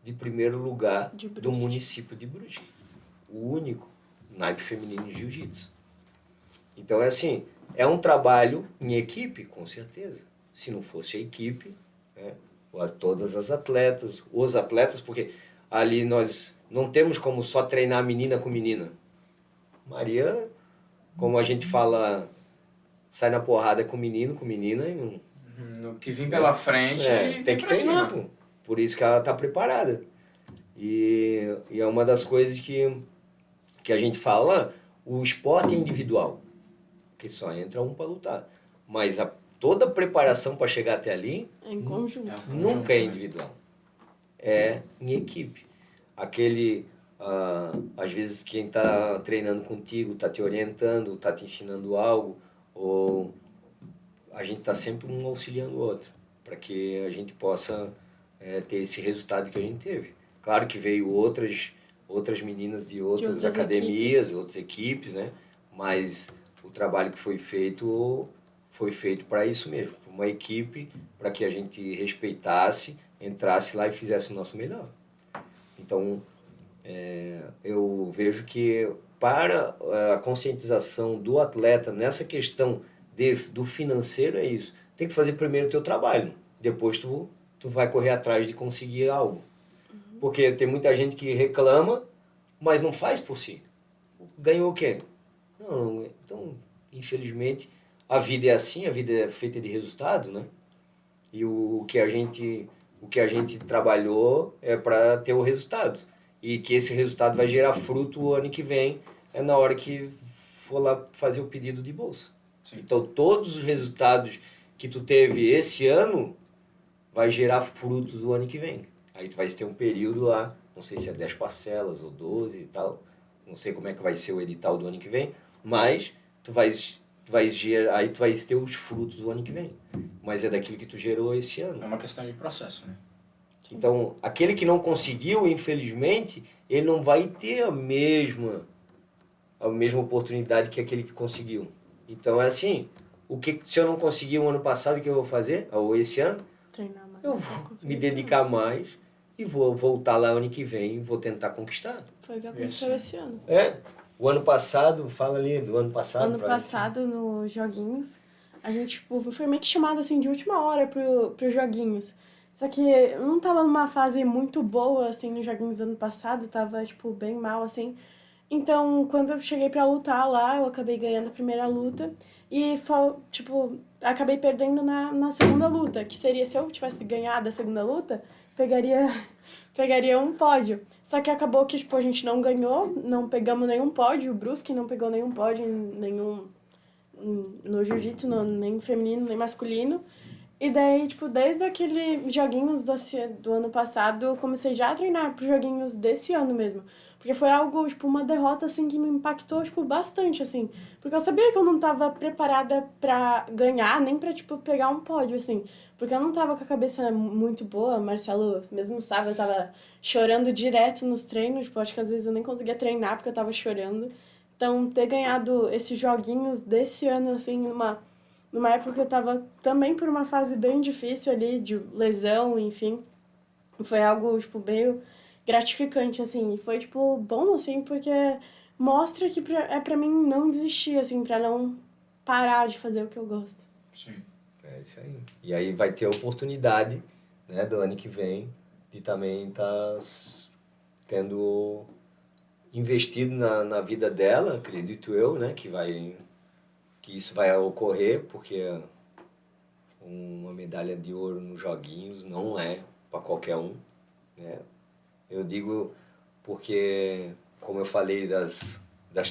de primeiro lugar do município de Brusque. O único naipe feminino de jiu-jitsu. Então é um trabalho em equipe, com certeza. Se não fosse a equipe, todas as atletas, os atletas, porque ali nós não temos como só treinar menina com menina. Maria, como a gente fala, sai na porrada com menino, com menina e não... No que vem pela frente tem que treinar, pô. Por isso que ela está preparada. E é uma das coisas que a gente fala, o esporte é individual, que só entra um para lutar. Mas toda a preparação para chegar até ali é em conjunto. Nunca é individual. É em equipe. Às vezes quem está treinando contigo está te orientando, está te ensinando algo, ou a gente está sempre um auxiliando o outro, para que a gente possa ter esse resultado que a gente teve. Claro que veio outras meninas de outras academias, outras equipes, né? Mas o trabalho que foi feito para isso mesmo, para uma equipe, para que a gente respeitasse, entrasse lá e fizesse o nosso melhor. Então, eu vejo que para a conscientização do atleta nessa questão do financeiro é isso. Tem que fazer primeiro o teu trabalho, depois tu vai correr atrás de conseguir algo. Porque tem muita gente que reclama, mas não faz por si. Ganhou o quê? Não, então, infelizmente, a vida é assim, a vida é feita de resultados, né? E o que a gente trabalhou é para ter o resultado. E que esse resultado vai gerar fruto o ano que vem, na hora que for lá fazer o pedido de bolsa. Sim. Então, todos os resultados que tu teve esse ano vai gerar frutos o ano que vem. Aí tu vai ter um período lá, não sei se é 10 parcelas ou 12 e tal, não sei como é que vai ser o edital do ano que vem, mas tu vai ter os frutos do ano que vem. Mas é daquilo que tu gerou esse ano. É uma questão de processo, né? Então, aquele que não conseguiu, infelizmente, ele não vai ter a mesma oportunidade que aquele que conseguiu. Então, é assim, se eu não conseguir o ano passado, o que eu vou fazer? Ou esse ano? Treinar mais. Eu vou me dedicar mais e vou voltar lá ano que vem e vou tentar conquistar. Foi o que aconteceu esse ano. O ano passado, fala ali do ano passado. Ano passado, nos joguinhos, a gente foi meio que chamado assim, de última hora pros joguinhos. Só que eu não tava numa fase muito boa, assim, nos joguinhos do ano passado, tava, bem mal, assim. Então, quando eu cheguei pra lutar lá, eu acabei ganhando a primeira luta e, acabei perdendo na segunda luta, que seria, se eu tivesse ganhado a segunda luta, pegaria um pódio. Só que acabou que, a gente não ganhou, não pegamos nenhum pódio, o Brusque não pegou nenhum pódio, no jiu-jitsu, nem feminino, nem masculino. E daí, desde aqueles joguinhos do ano passado, eu comecei já a treinar pros joguinhos desse ano mesmo. Porque foi algo, uma derrota, assim, que me impactou, bastante, assim. Porque eu sabia que eu não tava preparada pra ganhar, nem pra, pegar um pódio, assim. Porque eu não tava com a cabeça muito boa, Marcelo mesmo sabe, eu tava chorando direto nos treinos, acho que às vezes eu nem conseguia treinar porque eu tava chorando. Então, ter ganhado esses joguinhos desse ano, assim, numa época que eu tava também por uma fase bem difícil ali, de lesão, enfim, foi algo, meio gratificante, assim, e foi, bom, assim, porque mostra que é pra mim não desistir, assim, pra não parar de fazer o que eu gosto. Sim. É isso aí. E aí vai ter a oportunidade, né, do ano que vem, de também estar tendo investido na vida dela, acredito eu, né, que isso vai ocorrer, porque uma medalha de ouro nos joguinhos não é para qualquer um, né? Eu digo porque, como eu falei das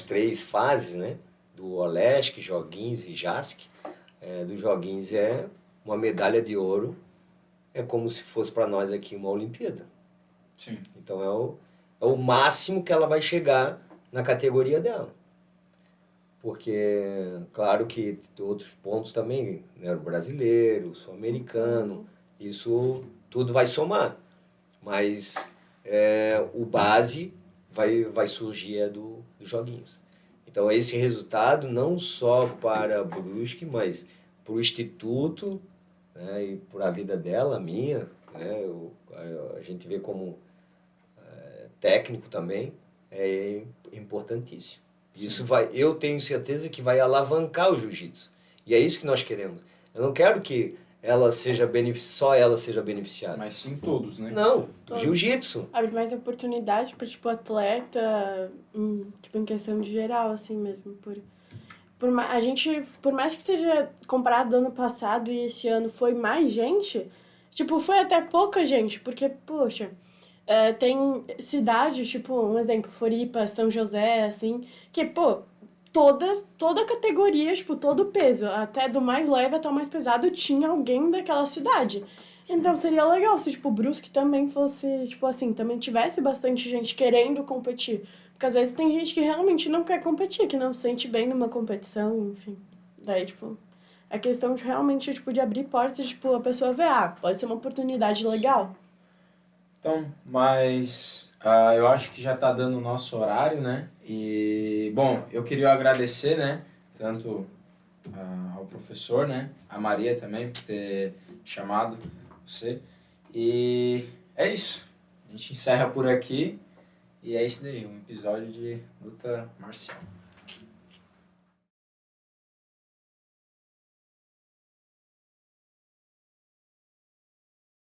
3 fases, né, do Olesc, joguinhos e JASC, dos joguinhos é uma medalha de ouro, é como se fosse para nós aqui uma Olimpíada. Sim. Então é o máximo que ela vai chegar na categoria dela. Porque, claro que tem outros pontos também, né? O brasileiro, o sul-americano, isso tudo vai somar. Mas o base vai surgir dos joguinhos. Então, esse resultado não só para Brusque, mas para o Instituto, né? E para a vida dela, a minha, né? A gente vê como técnico também, é importantíssimo. Isso eu tenho certeza que vai alavancar o jiu-jitsu. E é isso que nós queremos. Eu não quero que ela só ela seja beneficiada. Mas sim todos, né? Não, jiu-jitsu. Abre mais oportunidade para atleta, em questão de geral, assim mesmo. Por mais que seja comparado do ano passado e esse ano foi mais gente, foi até pouca gente, porque, poxa, tem cidades, um exemplo, Floripa, São José, assim, que, toda a categoria, todo o peso, até do mais leve até o mais pesado, tinha alguém daquela cidade. Sim. Então seria legal se, Brusque também fosse, assim, também tivesse bastante gente querendo competir. Porque às vezes tem gente que realmente não quer competir, que não se sente bem numa competição, enfim. Daí, É questão de realmente, tipo, de abrir portas e, tipo, a pessoa ver, pode ser uma oportunidade legal. Então, mas eu acho que já está dando o nosso horário, né? E, bom, eu queria agradecer, né? Tanto ao professor, né? A Maria também, por ter chamado você. E é isso. A gente encerra por aqui. E é isso daí, um episódio de luta marcial.